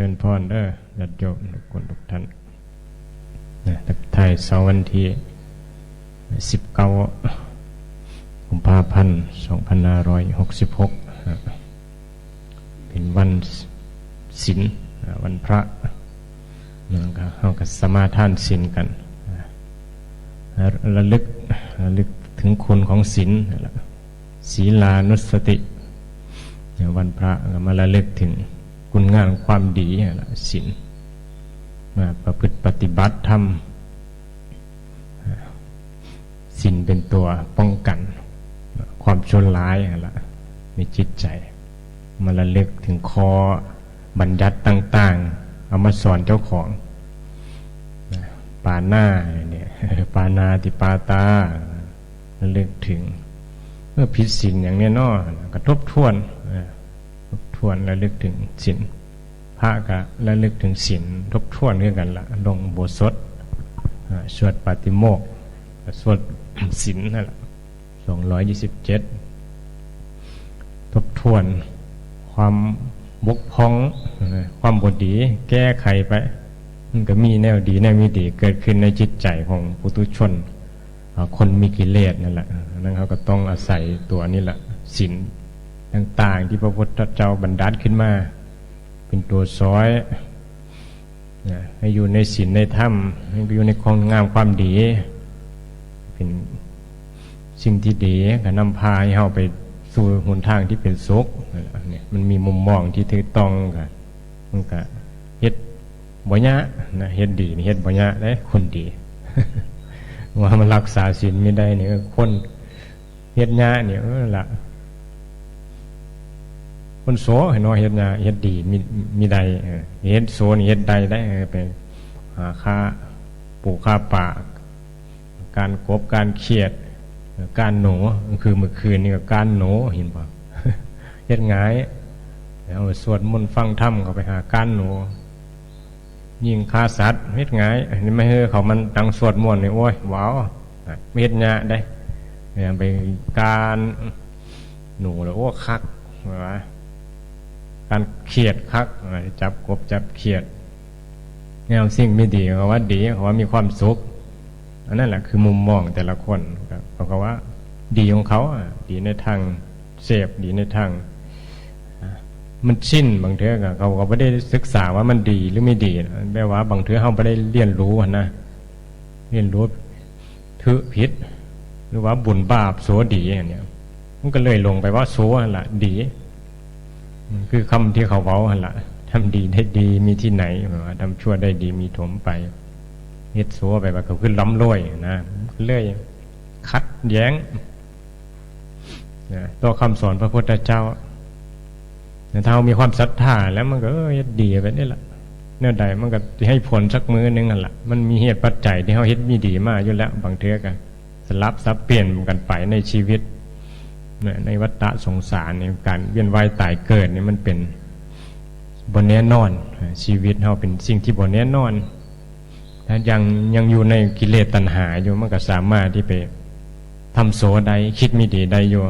ริญพรญาติโยมทุกคนทุกท่านไทยเสาร์วันที่19 กุมภาพันธ์ 2566เป็นวันศีลวันพระเราก็สมาทานศีลกันระลึกถึงคุณของศีลศีลานุสติวันพระก็มาระลึกถึงคุณงามความดีศีลมาประพฤติปฏิบัติธรรมศีลเป็นตัวป้องกันความชั่วร้ายในจิตใจมาระลึกถึงข้อบัญญัติต่างๆเอามาสอนเจ้าของปานาเนี่ยปานาติปาตาระลึกถึงเมื่อผิดศีลอย่างแน่นอนก็ทบทวนระลึกถึงศีลพระก็ระลึกถึงศีลทบทวนเรื่องกันละลงโบสถสวดปาติโมกข์สวดศีลนั่นแหละ227ทบทวนความบกพร่องความบดีแก้ไขไปมันก็มีแนวดีแนวไม่ดีเกิดขึ้นในจิตใจของปุถุชนคนมีกิเลสนั่นแหละนั่นเขาก็ต้องอาศัยตัวนี้แหละศีลต่างๆที่พระพุทธเจ้าบัญญัติขึ้นมาเป็นตัวซ้อยให้อยู่ในศีลในธรรมให้อยู่ในความงามความดีเป็นสิ่งที่ดีก็นำพาให้เราไปสู่หนทางที่เป็นสุขเนี่ยมันมีมุมมองที่ถูกต้องกันมันก็เฮ็ดบ่ยะนะเฮ็ดดีนี่เฮ็ดบ่ยะได้คนดี ว่ามันรักษาศีลไม่ได้เนี่ยคนเฮ็ดยะเนี่ยล่ะคนโสเห็นว่าเฮ็ดยะเฮ็ดดีมีใดเฮ็ดโสนี่เฮ็ดใดได้ไปหาค่าปลูกค่าป่าการกบการเขียดการหนูคือเมื่อคืนนี่ก็การหนูเห็นป่ะเฮ็ดง่ายเอาสวดมนต์ฟังธรรมก็ไปหาการหนูยิงฆ่าสัตว์เฮ็ดง่ายนี่ไม่เฮ้เขามันตั้งสวดมนต์นี่โอ้ยว้าวไม่เฮ็ดยะได้ไปการหนูแล้วโอ้คักว่าการเขียดคักจับกบจับเขียดแนวสิ่งไม่ดีเขาว่าดีเขาว่ามีความสุขอันนั้นแหละคือมุมมองแต่ละคนเขาก็ว่าดีของเขาดีในทางเสพดีในทางมันชินบางเทื่อเขาก็ไม่ได้ศึกษาว่ามันดีหรือไม่ดีแปลว่าบางเทื่อเขาไม่ได้เรียนรู้นะเรียนรู้ถือผิดหรือว่าบุญบาปโสดีอย่างเนี้ยมันก็เลยลงไปว่าโสนั่นแหละดีคือคำที่เขาเว้านั่นแหละทำดีได้ดีมีที่ไหนทำชั่วได้ดีมีถมไปเฮ็ดโสไปว่าเขาขึ้นล้ำรวยนะเรื่อยคัดแย้งตัวคำสอนพระพุทธเจ้าถ้าเรามีความศรัทธาแล้วมันก็เฮ็ดดีไปนี่แหละเนื่อใดมันก็จะให้ผลสักมื้อนึงนั่นแหละมันมีเหตุปัจจัยที่เขาเฮ็ดมีดีมากอยู่แล้วบางเทื่อกันสลับซับเปลี่ยนกันไปในชีวิตในวัฏสงสารในการเวียนว่ายตายเกิดนี่มันเป็นบ่แน่นอนชีวิตเราเป็นสิ่งที่บ่แน่นอนถ้ายังอยู่ในกิเลสตัณหาอยู่มันก็สามารถที่ไปทำโสใดคิดไม่ดีใดอยู่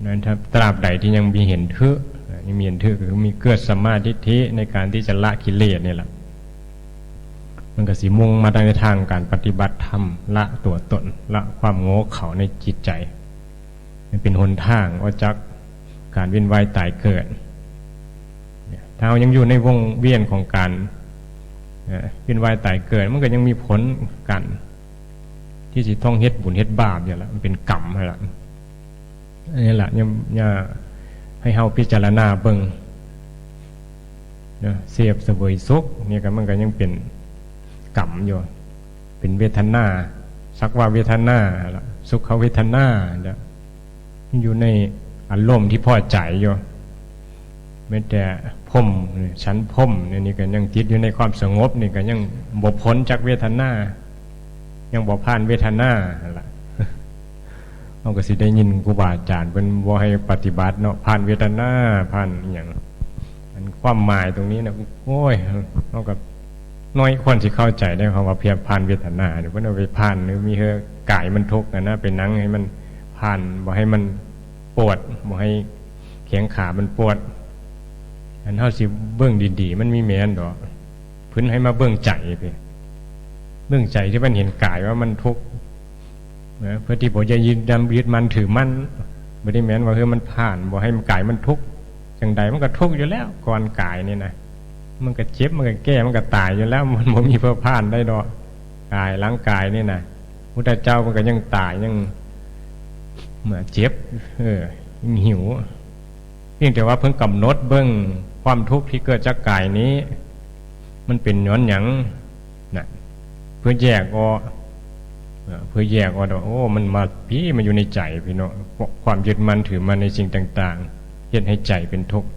นั้นถ้าตราบใดที่ยังมีเห็นทึยังมีเห็นทึคือมีเกิดสัมมาทิฏฐิในการที่จะละกิเลสนี่แหละมันก็สิมุ่งมาในทางการปฏิบัติธรรมละตัวตนละความโง่เขลาในจิตใจมันเป็นหนทางว่าจักการเวียนว่ายตายเกิดถ้าเรายังอยู่ในวงเวียนของการเวียนว่ายตายเกิดมันก็ยังมีผลกันที่สิต้องเฮ็ดบุญเฮ็ดบาปอย่างละมันเป็นกรรมให้ละนี่แหละอย่าให้เฮาพิจารณาเบิ่งเสพเสวยสุขนี่ก็มันก็ยังเป็นกรรมอยู่เป็นเวทนาสักว่าเวทนาละสุขเวทนาอยู่ในอารมณ์ที่พอใจอยู่แม้แต่พ่มชั้นพ่มนี่ก็ยังติดอยู่ในความสงบนี่ก็ยังบ่พ้นจากเวทนายังบ่ผ่านเวทนาล่ะเราก็สิได้ยินครูบาอาจารย์เพิ่นบ่ให้ปฏิบัติเนาะผ่านเวทนาผ่านหยังอันความหมายตรงนี้นะโอ้ยเราก็น้อยคนสิเข้าใจได้คำว่าเพียรผ่านเวทนาเดี๋ยวเพิ่นเอาไปผ่านหรือมีเฮอกายมันทุกข์นะเป็นหนังให้มันผ่านบ่ให้มันปวดบ่ให้แขนขามันปวด อันเฮาสิเบิ่งดีๆมันมีแม่นดอกเพิ่นให้มาเบิ่งใจไปเบิ่งใจที่มันเห็นกายว่ามันทุกข์นะเพื่อที่บ่จะยึดมันถือมันบ่ได้แม่นว่าคือมันผ่านบ่ให้มันกายมันทุกข์จังใดมันก็ทุกข์อยู่แล้วก่อนกายนี่นะมันก็เจ็บมันก็แก้มันก็ตายอยู่แล้วมันบ่มีเพื่อผ่านได้ดอกกายร่างกายนี่นะพุทธเจ้ามันก็ยังตายยังเหมือนเจ็บยังหิวเพียงแต่ว่าเพิ่งกำหนดเบิ่งความทุกข์ที่เกิดจากกายนี้มันเป็นย้อนหยังนะเพื่อแยกออกโอ้มันมาพี่มันอยู่ในใจพี่น้องความยึดมั่นถือมันในสิ่งต่างๆเฮ็ดให้ใจเป็นทุกข์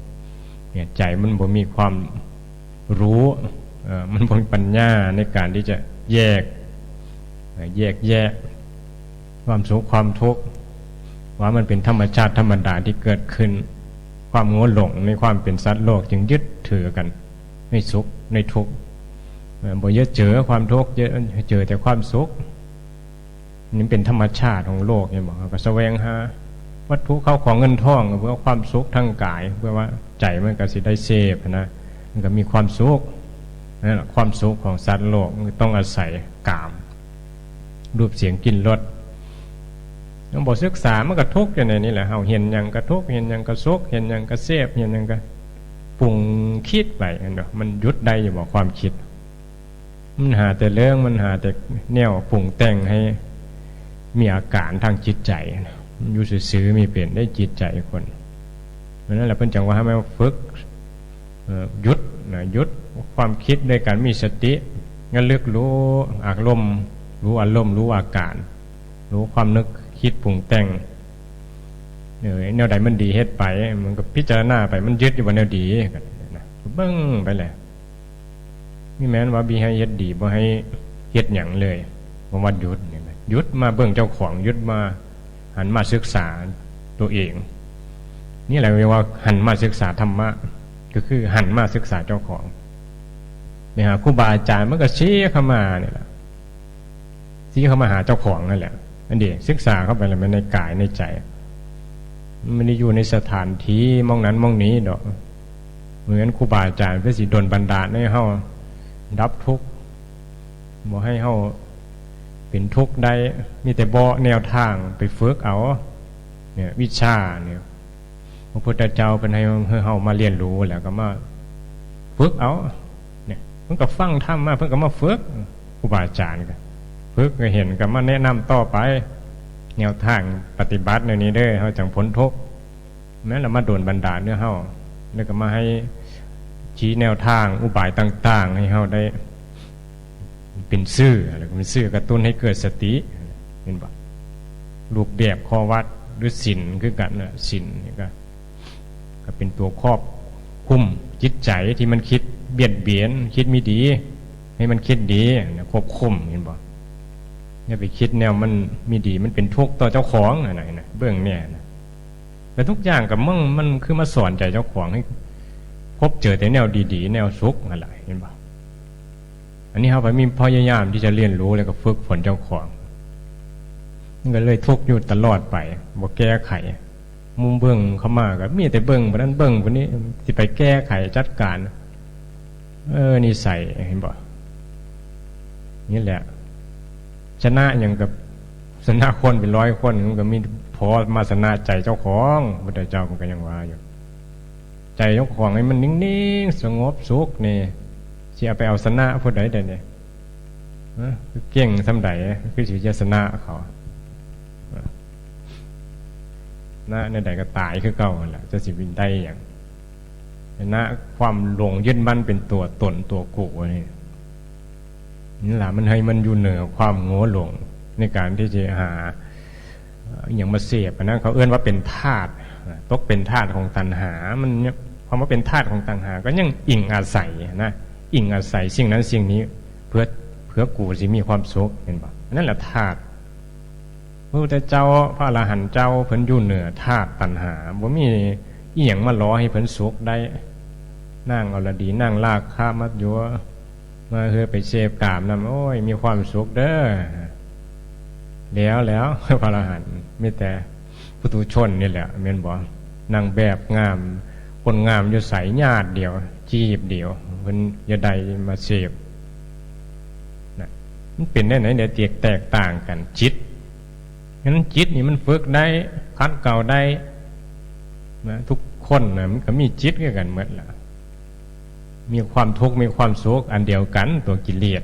เนี่ยใจมันบ่มีความรู้มันบ่มีปัญญาในการที่จะแยกความสุขความทุกข์ว่ามันเป็นธรรมชาติธรรมดาที่เกิดขึ้นความโง่หลงในความเป็นสัตว์โลกจึงยึดถือกันในสุขในทุกข์บ่เยอะเจอความทุกข์เจอแต่ความสุขนี่เป็นธรรมชาติของโลกเนี่ยบอกก็แสวงหาวัตถุเข้าของเงินทองเพื่อความสุขทางกายเพื่อว่าใจมันก็สิได้เสพนะมันก็มีความสุขนั่นแหละความสุขของสัตว์โลกมันต้องอาศัยกามรูปเสียงกลิ่นรสต้องบอกศึกษามันก็ทุกข์อยู่ในนี้แหละเฮาเห็นหยังก็ทุกข์เห็นหยังก็สุขเห็นหยังก็เสพเห็นหยังก็ปรุงคิดไปเนาะมันหยุดได้อยู่บ่ความคิดมันหาแต่เรื่องมันหาแต่แนวปรุงแต่งให้มีอาการทางจิตใจอยู่ซื่อๆมีเปลี่ยนได้จิตใจคนเพราะนั้นแหละเพิ่นจังว่าให้มาฝึกหยุดความคิดด้วยการมีสติงั้นเลือกรู้อารมณ์รู้อาการรู้ความนึกคิดปรุงแต่งแนวใดมันดีเฮ็ดไปมันก็พิจารณาไปมันยึดอยู่ว่าแนวดีนะเบิ่งไปแหละมีแม้นว่าบีให้เฮ็ดดีบ่ให้เฮ็ดหยังเลยบ่ว่าหยุดมาเบิ่งเจ้าของหยุดมาหันมาศึกษาตัวเองนี่แหละเรียกว่าหันมาศึกษาธรรมะก็คือหันมาศึกษาเจ้าของเนี่ยครูบาอาจารย์มันก็ชี้เข้ามาเนี่ยแหละชี้เข้ามาหาเจ้าของนั่นแหละอันเดียศึกษาเข้าไปแล้วมันในกายในใจมันไม่ได้อยู่ในสถานที่มองนั้นมองนี้ดอกเหมือนครูบาอาจารย์เพื่อสิดลบันดาลให้เฮาดับทุกข์บ่ให้เฮาเป็นทุกข์ได้มีแต่บ่แนวทางไปฝึกเอาเนี่ยวิชาเนี่ยพระพุทธเจ้าเป็นให้เฮามาเรียนรู้แล้วก็มาฝึกเอาเนี่ยเพิ่นก็ฟังธรรมมาเพิ่นก็มาฝึกครูบาอาจารย์ก็ฝึกก็เห็นก็มาแนะนำต่อไปแนวทางปฏิบัติในนี้เด้อเฮาจังพ้นทุกข์แม้เรามาโดนบันดาลเนี่ยเฮาแล้วก็มาให้ชี้แนวทางอุบายต่างๆให้เฮาได้เป็นซื่ออะไรก็เป็นซื่อกระตุ้นให้เกิดสติเห็นบ่รูปแบบข้อวัดหรือศีลคือกันน่ะศีลนี่ก็เป็นตัวครอบคุมจิตใจที่มันคิดเบียดเบียนคิดไม่ดีให้มันคิดดีควบคุมเห็นบ่อย่าไปคิดแนวมันมีดีมันเป็นทุกข์ต่อเจ้าของอะไรนะเบื้องเนี่ยนะแต่ทุกอย่างกับมันคือมาสอนใจเจ้าของให้พบเจอแต่แนวดีๆแนวสุขอะไรเห็นบ่อันนี้เขาไปมีพยายามที่จะเรียนรู้แล้วก็ฝึกฝนเจ้าของมันก็เลยทุกข์อยู่ตลอดไปบ่แก้ไขมุมเบื้องเข้ามาก็มีแต่เบื้องวันนั้นเบื้องวันนี้สิไปแก้ไขจัดการนี่ใส่เห็นบ่นี่แหละชนะอย่างกับชนะคนเป็น100 คนมันก็มีพอมาชนะใจเจ้าของพระเจ้ามันก็ยังว่าอยู่ใจเจ้าของให้มันนิ่งๆสงบสุขนี่สิเอาไปเอาชนะผู้ใดได้เนี่ยคือเก่งซำใดคือสิจะชนะเขานะในใดก็ตายคือเก่านั่นแหละจะสิวินได้อย่างนะความหลงยึดมั่นเป็นตัวตนตัวกูนี่แหละมันให้มันอยู่เหนือความโง่หลงในการที่จะหาอย่างมาเสพนะเขาเอื้อนว่าเป็นธาตุตกเป็นธาตุของตัณหามันเนี่ยคำว่าเป็นธาตุของตัณหาก็ยังอิงอาศัยนะอิงอาศัยสิ่งนั้นสิ่งนี้เพื่อกูสิมีความสุขเห็นป่ะนั่นแหละธาตุพระพุทธเจ้าพระอรหันต์เจ้าเพิ่นอยู่เหนือธาตุตัณหาบ่มีอีหยังมาล้อให้เพิ่นสุขได้นั่งเอาละดีนั่งลากข้ามัดยัวมาไปเสพกามนำโอ้ยมีความสุขเด้อแล้วพระอรหันต์มีแต่ปุถุชนนี่แหละแม่นบ่นางแบบงาม คนงามอยู่ใสญาติเดียวจีบเดียวเพิ่นอย่าใดมาเสพนะมันเป็นได้ไหนเดี๋ยวแตกต่างกันจิตฉะนั้นจิตนี่มันฝึกได้คัดเก่าได้นะทุกคนนะมันก็มีจิตกันหมดล่ะมีความทุกข์มีความสุขอันเดียวกันตัวกิเลส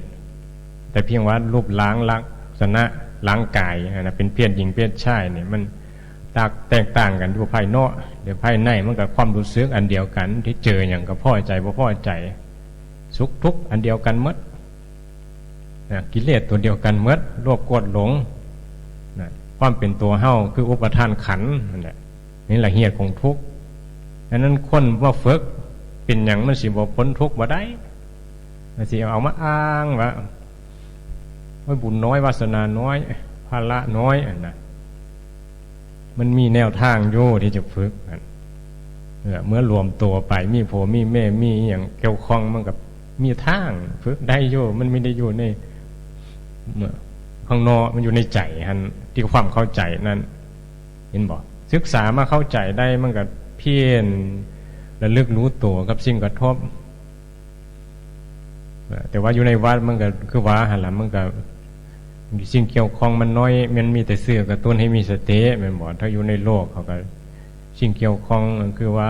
แต่เพียงว่ารูปล้างลักษณะล้างกายนะเป็นเพศหญิงเพศชายเนี่ยมันแตกต่างกันอยู่ภายนอกเดี๋ยวภายในมันก็ความรู้สึกอันเดียวกันที่เจออย่างก็พอใจบ่พอใจสุขทุกข์อันเดียวกันหมดนะกิเลสตัวเดียวกันหมดโลภโกรธหลงนะความเป็นตัวเฮาคืออุปทานขันธ์นั่นแหละนี่แหละเหตุของทุกข์ดังนั้นคนว่าฝึกเป็นอย่างมันสิบ่พ้นทุกข์บ่ได้มันสิเอามาอ้างว่าบุญน้อยวาสนาน้อยภาระน้อยอันนะมันมีแนวทางโย่ที่จะฝึกเมื่อรวมตัวไปมีผัวมีแม่มีอย่างเกี่ยวข้องมันกับมีทางฝึกได้โย่มันไม่ได้อยู่ในข้างนอกมันอยู่ในใจฮันที่ความเข้าใจนั้นเห็นบอกศึกษามาเข้าใจได้มันกับเพี้ยนระลึกรู้ตัวกับสิ่งกระทบแต่ว่าอยู่ในวัดมันก็คือว่าหันหลังมันก็สิ่งเกี่ยวข้องมันน้อยมันมีแต่เสื่อกระตุ้นให้มีสติมันบอกถ้าอยู่ในโลกเขาก็สิ่งเกี่ยวข้องคือว่า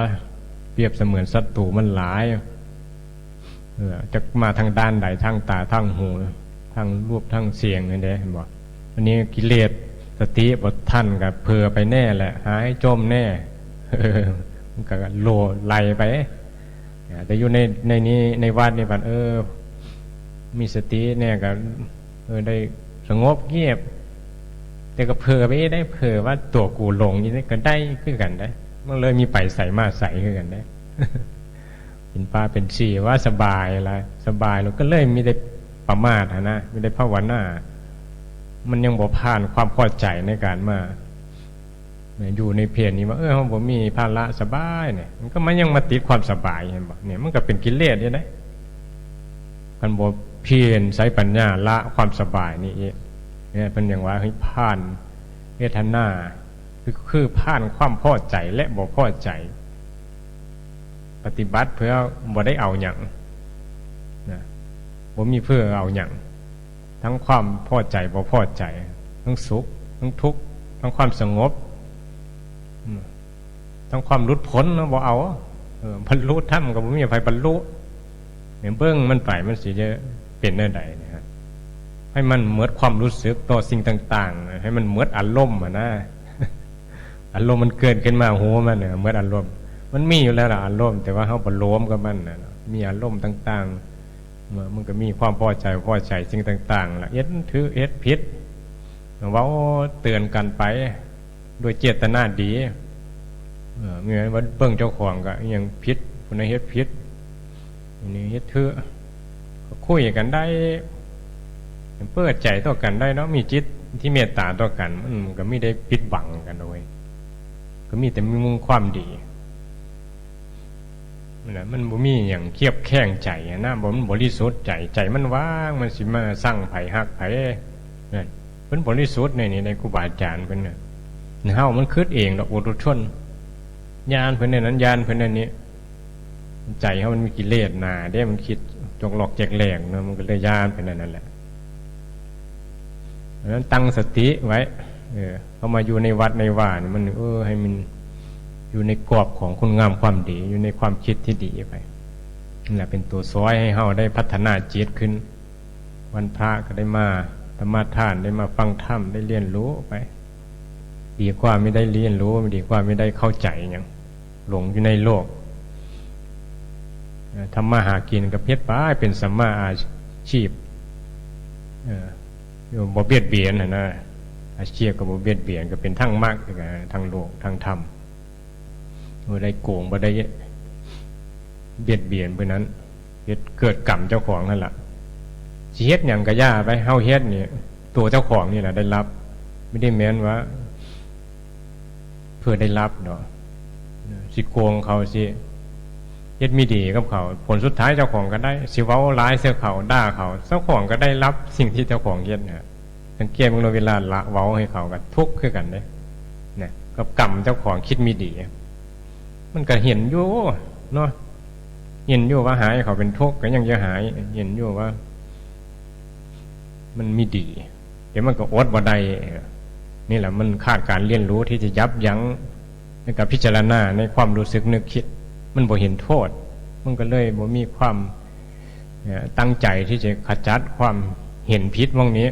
เปรียบเสมือนศัตรูมันหลายจะมาทางด้านใดทางตาทางหูทางรูปทางเสียงนี่เด้เห็นบอกอันนี้กิเลสสติบทท่านกับเพอไปแน่แหละหายจมแน่มันก็โลไหลไปแต่อยู่ในนี้ในวัดนี่บัดมีสติเนี่ยก็ได้สงบเงียบแต่ก็เผลอไปได้เผลอว่าตัวกูหลงนี่ก็ได้ขึ้นกันได้มันเลยมีไปใส่มาใส่ขึ้นกันได้เป็นป้าเป็นชีว่าสบายละสบายเราก็เลยมีได้ประมาทนะไม่ได้ภาวนามันยังบ่ผ่านความพอใจในการมาอยู่ในเพศนี้ว่าผมมีภาระสบายเนี่ยมันก็มันยังมาติดความสบายเห็นบ่เนี่ยมันก็เป็นกิเลสเนี่ยนะกันบ่เพียรใช้ปัญญาละความสบายนี่เนี่ยเป็นอย่างว่าให้ผ่านเวทนาคือผ่านความพอใจและบ่พอใจปฏิบัติเพื่อบ่ได้เอาอย่างนะบ่มีเพื่อเอาอย่างทั้งความพอใจบ่พอใจทั้งสุขทั้งทุกข์ทั้งความสงบทั้งความหลุดพ้นนะบ่เอาบรรลุธรรมก็บ่มีไผบรรลุเนี่ยเบิ่งมันไปมันสิจะเป็นแนวใดนะฮะให้มันเหมือนความรู้สึกต่อสิ่งต่างๆให้มันเหมือนอารมณ์นะอารมณ์มันเกิดขึ้นมาโหมันเนี่ยเหมือนอารมณ์มันมีอยู่แล้วล่ะอารมณ์แต่ว่าเฮาบ่โลมกับมันน่ะมีอารมณ์ต่างๆมันก็มีความพอใจสิ่งต่างๆล่ะเอ็ดถือเอ็ดผิดเว้าเตือนกันไปโดยเจตนาดีเมื่อว่าเบิ่งเจ้าของก็ยังผิดคนนั้นเฮ็ดผิดนี่เฮ็ดถือคุยกันได้เปิดใจต่อกันได้เนาะมีจิตที่เมตตาต่อกันมันก็ไม่ได้ปิดบังกันเลยก็มีแต่มีมุ่งความดีมันบ่มีอย่างเคียบแข้งใจนะบ่มันบริสุทธิ์ใจมันว่างมันสิมาสร้างไผฮักไผนั่นเพิ่นบริสุทธิ์ในครูบาอาจารย์เพิ่นน่ะเฮามันคิดเองดอกอุตุชนญาณเพิ่นนั้นญาณเพิ่นนั้นนี้ใจเฮามันมีกิเลสหนาเด้มันคิดจกหลอกแจกแหลกเนาะมันก็เลยญาณเพิ่นนั่นแหละเพราะฉะนั้นตั้งสติไว้เข้ามาอยู่ในวัดในว่านี่มันให้มันอยู่ในกรอบของคุณงามความดีอยู่ในความคิดที่ดีไปนั่นแหละเป็นตัวซอยให้เฮาได้พัฒนาจิตขึ้นวันพระก็ได้มาธรรมทานได้มาฟังธรรมได้เรียนรู้ไปดีกว่าไม่ได้เรียนรู้ดีกว่าไม่ได้เข้าใจอย่างหลงอยู่ในโลกทำมาหากินกับเพชรป้าเป็นสัมมาอาชีพบ่เบียดเบียนนะอาชีพกับบ่เบียดเบียนก็เป็นทั้งมรรคทั้งโลกทั้งธรรมบ่ได้โกงบ่ได้เบียดเบียนเพราะนั้นเกิดกรรมเจ้าของนั่นแหละสิเฮ็ดหยังก็ย่าไปเฮาเฮ็ดนี่ตัวเจ้าของนี่แหละได้รับไม่ได้แม้นว่าเพื่อได้รับเนาะสิโกงเขาสิเฮ็ดไม่ดีกับเขาผลสุดท้ายเจ้าของก็ได้สิเว้าร้ายเสียเขาด่าเขาเจ้าของก็ได้รับสิ่งที่เจ้าของเฮ็ดนะสังเกตเมื่อเวลาละเว้าให้เขาก็ทุกข์คือกันเด้เนี่ยกับกรรมเจ้าของคิดไม่ดี มันก็เห็นอยู่เนาะเห็นอยู่ว่าหายเขาเป็นทุกข์ก็ยังจะหายเห็นอยู่ว่ามันมีดีเดี๋ยวมันก็อดบ่ได้นี่แหละมันขาดการเรียนรู้ที่จะยับยั้งในการพิจารณาในความรู้สึกนึกคิดมันบ่เห็นโทษมันก็เลยบ่มีความตั้งใจที่จะขจัดความเห็นผิดวงนี้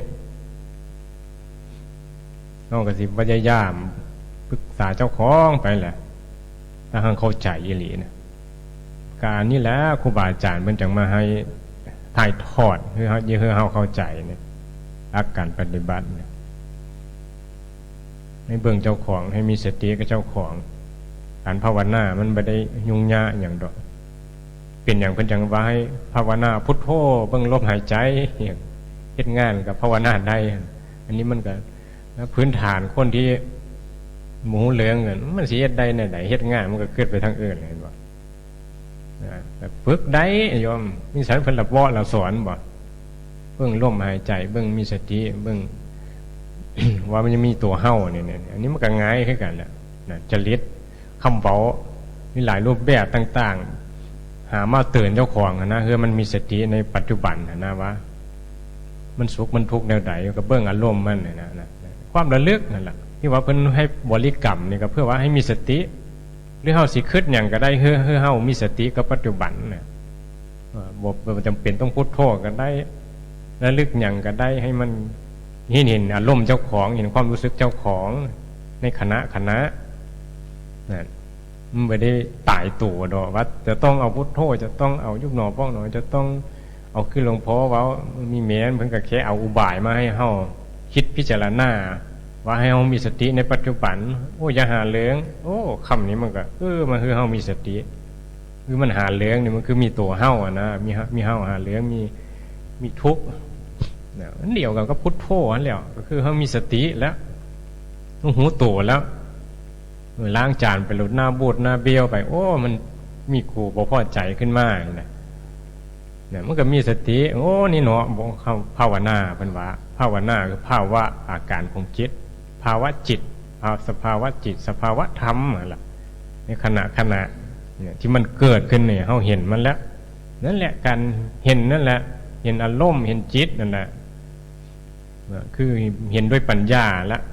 เราก็สิพยายามปรึกษาเจ้าของไปแหละถ้าหากเข้าใจอีหลีนะการนี่แหละครูบาอาจารย์มันจังมาให้ถ่ายทอดให้เฮาเข้าใจเนี่ยหลักการปฏิบัติเนี่ยให้เบิ่งเจ้าของให้มีสติกับเจ้าของการภาวนามันไม่ได้ยุ่งยากอย่างดอกเป็นอย่างเพิ่นจังว่าให้ภาวนาพุทโธเบิ่งลมหายใจอย่างเฮ็ดงานกับภาวนาได้อันนี้มันก็พื้นฐานคนที่หมูเหลืองเงินมันสิเฮ็ดได้แนวใดเฮ็ดงานมันก็เกิดไปทางอื่นเห็นบ่แต่ฝึกได้โยมมีสารเพิ่นละเว้าละสอนบ่เบิ่งลมหายใจเบิ่งมีสติเบิ่ง ว่ามันจะมีตัวเฮ้าเนี่ยอันนี้มันก็ง่ายขึ้นกันแหละนะจริตคำเว้ามีหลายรูปแบบต่างๆหามาเตือนเจ้าของนะคือมันมีสติในปัจจุบันนะว่ามันสุขมันทุกข์แนวใดก็เบิ่งอารมณ์มันนะความระลึกนั่นแหละที่ว่าเพิ่นให้บริกรรมนี่ก็เพื่อว่าให้มีสติหรือเฮาสิคิดหยังก็ได้เฮามีสติกับปัจจุบันน่ะบ่จำเป็นต้องพุทโธก็ได้ระลึกหยังก็ได้ให้มันเห็นอารมณ์เจ้าของเห็นความรู้สึกเจ้าของในขณะนั่นมันไม่ได้ตายตัวดอกว่าจะต้องเอาพุทโธจะต้องเอายุบหนอป้องหนอจะต้องเอาขึ้นหลวงพ่อว่ามีแม้นเพิ่นก็แค่เอาอุบายมาให้เฮาคิดพิจารณาว่าให้เฮามีสติในปัจจุบันโอ้อย่าหาเรื่องโอ้คำนี้มันก็มันคือเฮามีสติคือมันหาเรื่องนี่มันคือมีตัวเฮาอ่ะนะมีเฮาหาเรื่องมีทุกข์เนี่ยมันเดียวกันก็พุทโธนั่นแหละก็คือเฮามีสติแล้วต้องหูโตแล้วล้างจานไปหลุดหน้าบูดหน้าเบี้ยวไปโอ้มันมีขู่บ่พอใจขึ้นมาเนี่ยมันก็มีสติโอ้นี่เนาะบ่เข้าภาวนาเพิ่นว่าภาวนาคือภาวะอาการของจิตภาวะจิตสภาวะจิตสภาวะธรรมนั่นล่ะในขณะเนี่ยที่มันเกิดขึ้นเนี่ยเฮาเห็นมันแล้วนั่นแหละการเห็นนั่นแหละเห็นอารมณ์เห็นจิตนั่นแหละคือเห็นด้วยปัญญาแล้ว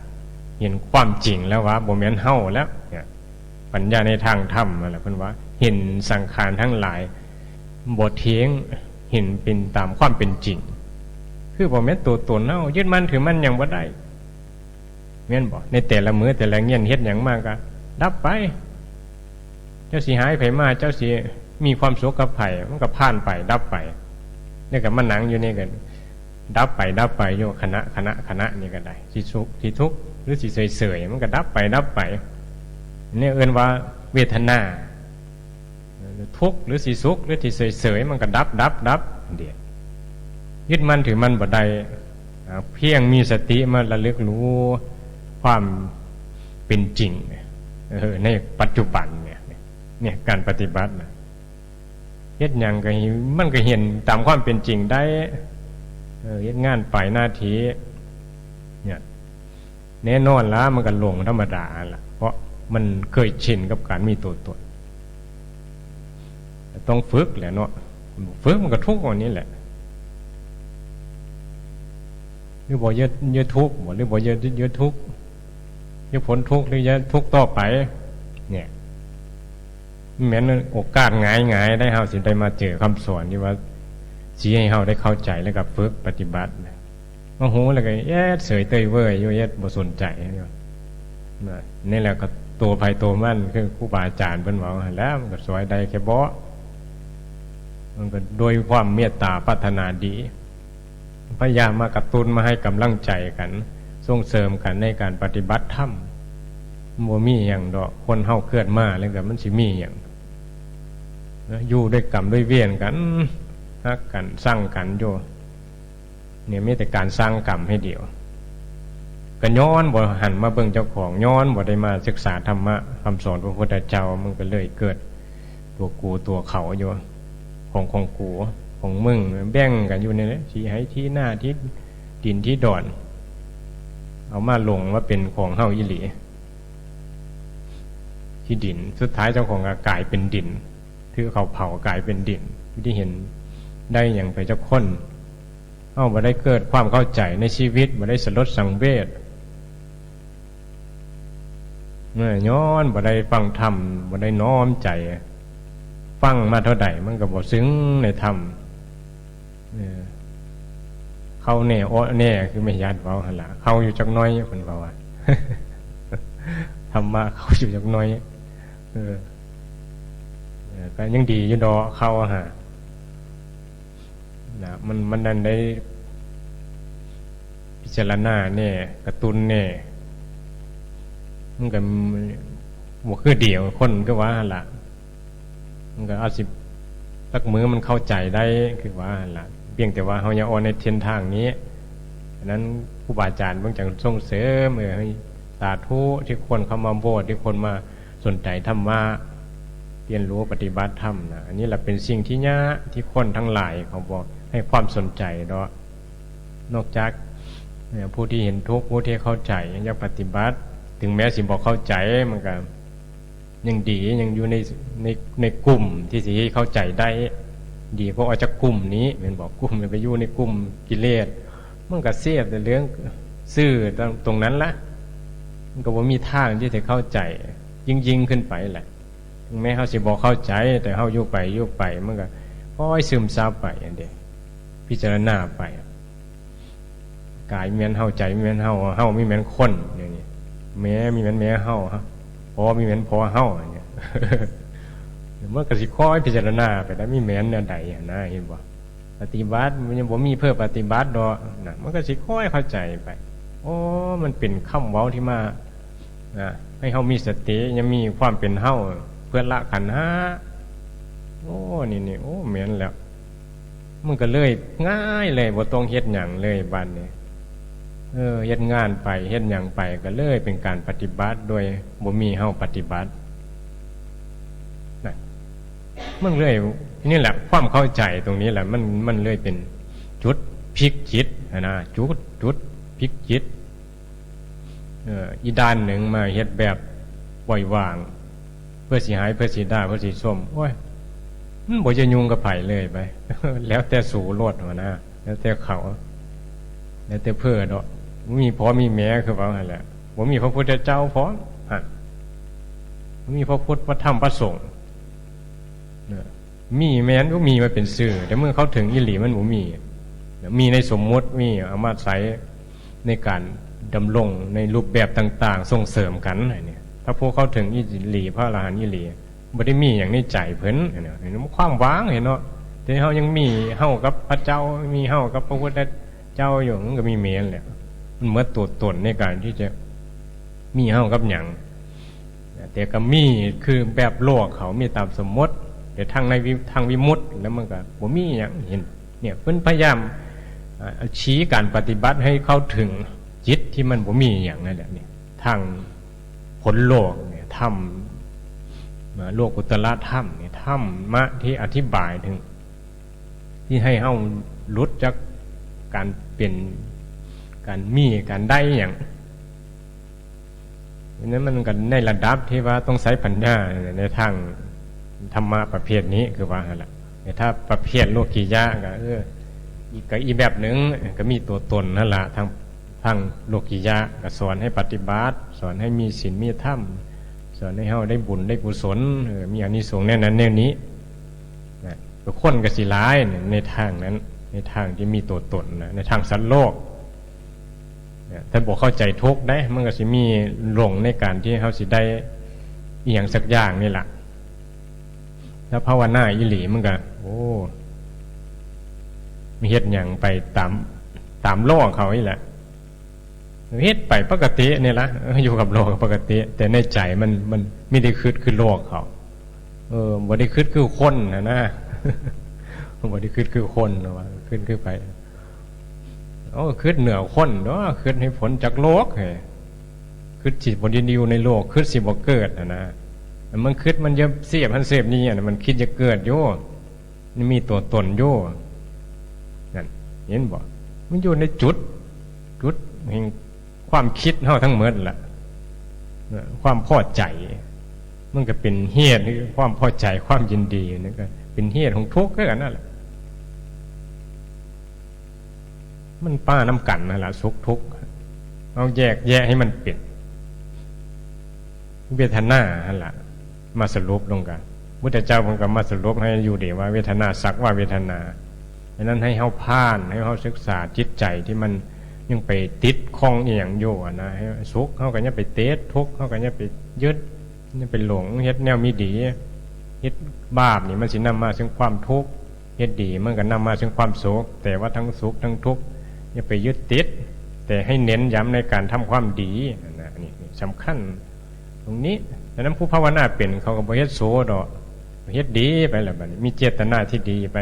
เห็นความจริงแล้วว่าบ่แม่นเฮาแล้วเนี่ยปัญญาในทางธรรมนั่นแหละเพิ่นว่าเห็นสังขารทั้งหลายบ่เที่ยงเห็นเป็นตามความเป็นจริงคือบ่แม่นตัวตนเฮายึดมั่นถือมั่นหยังบ่ได้แม่นบ่ในแต่ละมื้อแต่ละเงียนเฮ็ดหยังมาก็ดับไปเจ้าสิหายไผมาเจ้าสิมีความสุขกับไผมันก็ผ่านไปดับไปนี่ก็มานั่งอยู่นี่กันดับไปอยู่คณะนี่ก็ได้สิสุขสิทุกข์หรือสิเฉยๆมันก็ดับไปนี่เอิ้นว่าเวทนาทุกข์หรือสิสุขหรือสิเฉยๆมันก็ดับเดี๋ยวยึดมั่นถือมั่นบ่ได้เพียงมีสติมาระลึกรู้ความเป็นจริงในปัจจุบันเนี่ยการปฏิบัติเฮ็ดหยังก็มันก็เห็นตามความเป็นจริงได้เฮ็ดงานไปหน้าที่เนี่ยแน่นอนแล้วมันก็หลงธรรมดาล่ะเพราะมันเคยชินกับการมีตัวตนต้องฝึกแหละเนาะฝึกมันก็ทุกข์กว่านี้แหละหรือบ่เยอะทุกข์บ่หรือบ่เยอะทุกข์เยอะผลทุกข์หรือเยอะทุกข์ต่อไปเนี่ยแม้นโอกาสง่ายได้เฮาสิได้มาเจอคำสอนที่ว่าสิให้เฮาได้เข้าใจแล้วก็ฝึกปฏิบัติมาหูแล้วก็เสยเตยเว้ยอยู่บ่สนใจนี่แหละก็ตัวภัยตัวมันคือครูบาอาจารย์เพิ่นว่าแล้วมันก็สวยได้แค่บ่มันก็โดยความเมตตาปรารถนาดีพยายามมากระตุ้นมาให้กำลังใจกันส่งเสริมกันในการปฏิบัติธรรมบ่มีหยังดอกคนเฮาเกิดมาแล้วก็มันสิมีหยังอยู่ด้วยกรรมด้วยเวรกันฮักกันสร้างกันอยู่เนี่ยมีแต่การสร้างกรรมให้เดียวก็ย้อนบ่หันมาเบิ่งเจ้าของย้อนบ่ได้มาศึกษาธรรมะคำสอนพระพุทธเจ้ามันก็เลยเกิดตัวกูตัวเขาอยู่ของกูของมึงแบ่งกันอยู่นี่แหละที่ให้ที่หน้าที่ดินที่ดอนเอามาลงว่าเป็นของเฮาอีหลี ที่ดินสุดท้ายเจ้าของก็กลายเป็นดินถือเขาเผากลายเป็นดินที่เห็นได้อย่างไปเจ้าคนบ่ได้เกิดความเข้าใจในชีวิตบ่ได้สลดสังเวชย้อนบ่ได้ฟังธรรมบ่ได้น้อมใจฟังมาเท่าใดมันก็บ่ซึ้งในธรรมเข้าแน่อ้อแน่คือไม่ญาติเว้าหั่นล่ะเข้าอยู่จักน้อยเพิ่นว่าว่าธรรมะเข้าอยู่จักน้อยก็ยังดีอยู่ดอกเข้าฮะนะมันนั่นได้พิจารณาแน่กระตุ้นแน่มันก็บ่คือเดียวคนก็ว่าหั่นล่ะมันก็อาจสิสักมื้อมันเข้าใจได้คือว่าหั่นล่ะเพียงแต่ว่าเฮายังอ่อนในเส้นทางนี้ฉะนั้นครูบาอาจารย์เพิ่นจังส่งเสริมให้สาธุที่คนเข้ามาโบสถ์ที่คนมาสนใจธรรมะเรียนรู้ปฏิบัติธรรมนะอันนี้แหละเป็นสิ่งที่ยากที่คนทั้งหลายเขาบอกให้ความสนใจเนาะนอกจากผู้ที่เห็นทุกข์ผู้ที่เข้าใจอยากปฏิบัติถึงแม้สิบอกเข้าใจมันก็ยังดียังอยู่ในกลุ่มที่สิเข้าใจได้ดีก็ออกจากกลุ่มนี้มันบอกกลุ่มไปอยู่ในกลุ่มกิเลสมันก็เสียแต่เรื่องซื่อตรงนั้นละมันก็บ่มีทางที่จะเข้าใจยิ่งขึ้นไปแหละถึงแม้เขาสิบอกเข้าใจแต่เขาอยู่ไปมันก็ค่อยซึมซาบไปอันเดียวพิจารณาไปกายมีแม่นเฮาใจมีแม่นเฮามีแม่นคนอย่างนี้แม้มีแม่นแม้เฮาพอมีแม่นพอเฮาอย่างเงี้ยเมื่อก็สิค่อยพิจารณาไปแล้วมีแม่นแนวใดนะเห็นบ่ปฏิบัติมันยังบ่มีเพื่อปฏิบัติดอกนะมันก็สิค่อยเข้าใจไปมันเป็นคำเว้าที่มาให้เฮามีสติยังมีความเป็นเฮาเพื่อละขันธ์ห้านี่แม่นแล้วมันก็เลยง่ายเลยบ่ต้องเฮ็ดหยังเลยบัดนี้เฮ็ดงานไปเฮ็ดหยังไปก็เลยเป็นการปฏิบัติโดยบ่มีเฮาปฏิบัตินะมันเลยนี่แหละความเข้าใจตรงนี้แหละมันเลยเป็นจุดพลิกจิตนะจุดพลิกจิตอีด้านหนึ่งมาเฮ็ดแบบปล่อยวางเพื่อสิหายเพื่อสิได้เพื่อสิส้มโอ้ยมันบ่จะยุ่งกับไผเลยไป แล้วแต่สู่โลดว่านะแล้วแต่เขาแล้วแต่เพื่อเนาะมีพอมีแม้คือว่าหั่นแหละบ่มีพระพุทธเจ้าพร้อมมีพระพุทธพระธรรมพระสงฆ์มีแม้นก็มีมาเป็นสื่อแต่เมื่อเขาถึงอิหลีมันบ่มีในสมมุติมีเอามาใช้ในการดำรงในรูปแบบต่างๆส่งเสริมกันเนี่ยถ้าพวกเขาถึงอิหลีพระอรหันต์อิหลีบ่ได้มีอย่างในใจเพิ่นเนี่ยเห็นความว่างเห็นเนาะแต่เฮายังมีเฮากับพระเจ้ามีเฮากับพระพุทธเจ้าอยู่มันก็มีเมนแหละมันเหมือนตัวตนในการที่จะมีเฮากับหยังแต่ก็มีคือแบบโลกเขามีตามสมมติแต่ทางวิมุตติแล้วมันก็บ่มีหยังเห็นเนี่ยเพิ่นพยายามชี้การปฏิบัติให้เข้าถึงจิตที่มันบ่มีอย่างนั่นแหละเนี่ยทางผลโลกเนี่ยธรรมโลกุตตรธรรมเนี่ยธรรมะที่อธิบายถึงที่ให้เฮาหลุดจากการเป็นการมีการได้อย่างนั้นมันก็ในระดับที่ว่าต้องใช้ปัญญาในทางธรรมะประเภทนี้คือว่าหั่นล่ะแต่ถ้าประเภทโลกียะก็อีแบบหนึ่งก็มีตัวตนนั่นแหละทางโลกียะก็สอนให้ปฏิบัติสอนให้มีศีลมีธรรมสอนให้เฮาได้บุญได้กุศลมีอานิสงส์แน่นั้นแน่นี้นะคนก็สิหลายในทางนั้นในทางที่มีตัวตนในทางสัตว์โลกถ้าบอกเข้าใจทุกข์ได้มันก็สิมีหลงในการที่เฮาสิได้อีหยังสักอย่างนี่แหละถ้าภาวนาอิหลีมันก็มีเฮ็ดหยังไปตามโลกเขานี่แหละเฮ็ดไปปกตินี่ละอยู่กับโลกปกติแต่ในใจมันไม่ได้คิดคือโลกเขาบ่ได้คิดคือคนนะบ่ได้คิดคือคนว่าคิดคือไปคิดเหนือคนเนาะคิดให้ผลจากโลกคิดสิบ่ได้อยู่ในโลกคิดสิบ่เกิดนะมันคิดมันจะเสียบมันเสพนี่มันคิดจะเกิดอยู่นี่มีตัวตนอยู่นั่นเห็นบ่มันอยู่ในจุดแห่งความคิดเฮาทั้งหมดล่ะความพอใจ มันก็เป็นเหตุของความพอใจความยินดีนั่นก็เป็นเหตุของทุกข์กันนั่นแหละมันป้าน้ำกันนั่นแหละสุขทุกข์เอาแยกแยะให้มันเป็นเวทนานั่นแหละมาสรุปลงกันพุทธเจ้าผมก็มาสรุปให้อยู่เดี๋ยวว่าเวทนาสักว่าเวทนาดังนั้นให้เขาผ่านให้เขาศึกษาจิตใจที่มันยังไปติดคล้องอย่างโยนะให้สุขเขาก็ยังไปเตะทุกข์เขาก็ยังไปยึดยังไปหลงเฮ็ดแนวมีดีเฮ็ดบาปนี่มันสินำมาซึ่งความทุกข์เฮ็ดดีมันก็นำมาซึ่งความสุขแต่ว่าทั้งสุขทั้งทุกข์อย่าไปยึดติดแต่ให้เน้นย้ำในการทำความดีนะนี่สำคัญตรงนี้ดังนั้นผู้ภาวนาเป็นเขาก็บ่เฮ็ดโสดอกเฮ็ดดีไปแล้วบัดนี้มีเจตนาที่ดีไป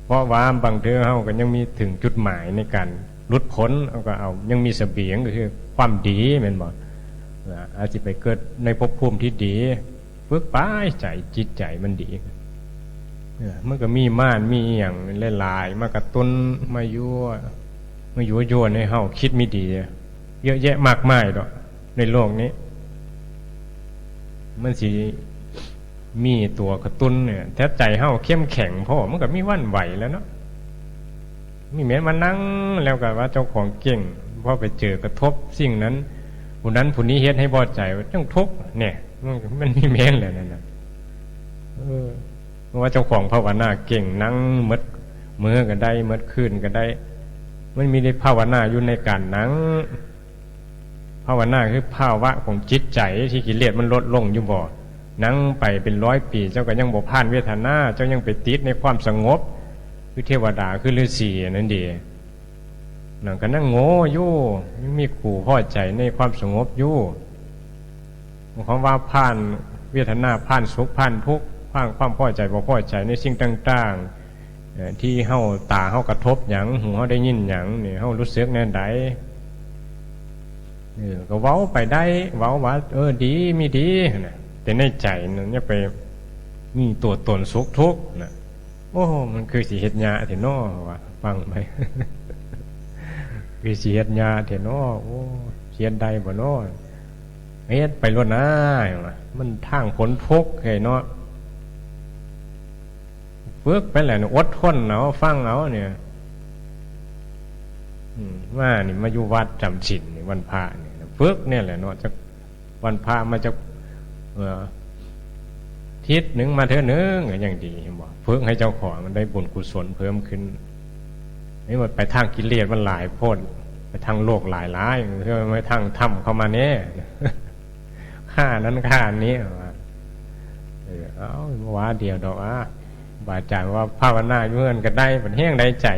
เพราะว่าบางเทื่อเฮาก็ยังมีถึงจุดหมายในการหลุดพ้นเอาก็เอายังมีเสบียงก็คือความดีแม่นบ่อาจจะไปเกิดในภพภูมิที่ดีฝึกไปใจจิตใจมันดีมันก็มีม่านมีอย่างหลายๆมากระตุ้นมายั่วโยนให้เฮาคิดไม่ดีเยอะแยะมากมายดอกในโลกนี้มันสิมีตัวกระตุ้นเนี่ยแต่ใจเฮาเข้มแข็งพอมันก็มีวันไหวแล้วเนาะมีแม้มานั่งแล้วก็ว่าเจ้าของเก่งพอไปเจอกระทบสิ่งนั้นผู้นั้นผู้นี้เฮ็ดให้พอใจว่าต้องทุกข์เนี่ยมันมีแม้นเลยนั่นน่ะว่าเจ้าของภาวนาเก่งนั่งมดมือก็ได้มดคืนก็ได้มันมีได้ภาวนาอยู่ในการนั่งภาวนาคือภาวะของจิตใจที่กิเลสมันลดลงอยู่บ่นั่งไปเป็น100 ปีเจ้าก็ยังบ่ผ่านเวทนาเจ้ายังไปติดในความสงบคือเทวดาคือฤาษีนั่นดีนั่นก็นั่งโง่อยู่ยังมีขู่พอใจในความสงบอยู่คำว่าผ่านเวทนาผ่านสุขผ่านทุกข์ผ่านความพอใจบ่พอใจในสิ่งต่างๆที่เฮาตาเฮากระทบหยังหูเฮาได้ยินหยังนี่เฮารู้สึกแน่ใดก็เว้าไปได้เว้าว่าดีมีดีนะแต่ในใจนั่นอย่าไปมีตัวตนสุขทุกข์นะโอ้มันคือสิเฮ็ดหญ้าแท้น้อว่าฟังไป คือสิเฮ็ดหญ้าแท้น้อโอ้เขียนได้บ่น้อเฮ็ดไปโลดนะมันทางพ้นทุกข์ให้เนาะฝึกไปแหละอดทนเอาฟังเอาเนี่ยว่านี่มาอยู่วัดจำศีลนี่วันพระนี่ฝึกเนี่ยแหละเนาะจากวันพระมาจากทิศหนึ่งมาเท่านึงอย่างดีบอกฝึกให้เจ้าของมันได้บุญกุศลเพิ่มขึ้นนี่มันไปทางกิเลสมันหลายโพดไปทางโลกหลายร้ายเพื่อไม่ทางธรรมเข้ามาแน่ข้านั้นข้านี้เอาว่าเดียวดอกบาจารย์ว่าภาวนาอยู่เงินก็ได้เป็นแห้งได้ใจ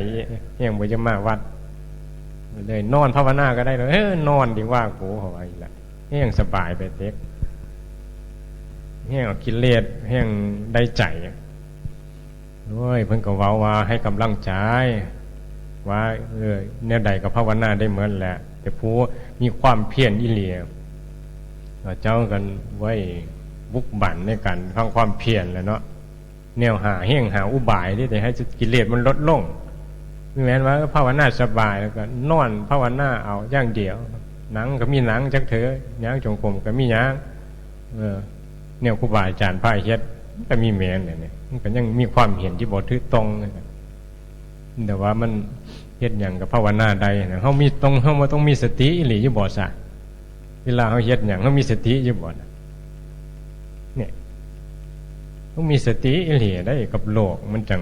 แห้งบ่จะมาวัดเลยนอนภาวนาก็ได้เลยนอนดีว่ากูเขาไว้ละแห้งสบายไปเต็กแห้งกิเลสแห้งได้ใจด้วยเพิ่นก็เว้าว่าให้กำลังใจว่าเนี่ยใดกับภาวนาได้เหมือนแหละแต่ผู้มีความเพียรอิเลียเจ้ากันไว้บุกบั่นในการฟังความเพียรแหละเนาะแนวหาแห้งหาอุบายที่จะให้กิเลสมันลดลงไม่แม้ว่าภาวนาสบายแล้วก็นอนภาวนาเอาอย่างเดียวหนังก็มีหนังจักเถอะย่างจงกรมก็มีย่างแนวครูบาอาจารย์พาเฮ็ดก็มีแม่นเนี่ยมันก็ยังมีความเห็นที่บ่ถูกต้องแต่ว่ามันเฮ็ดหยังกับภาวนาใดนะเฮามีเฮาบ่ต้องมีสติอีหลีอยู่บ่ซะเวลาเฮาเฮ็ดหยังเฮามีสติอยู่บ่เนี่ยต้องมีสติอีหลีได้กับโลกมันจั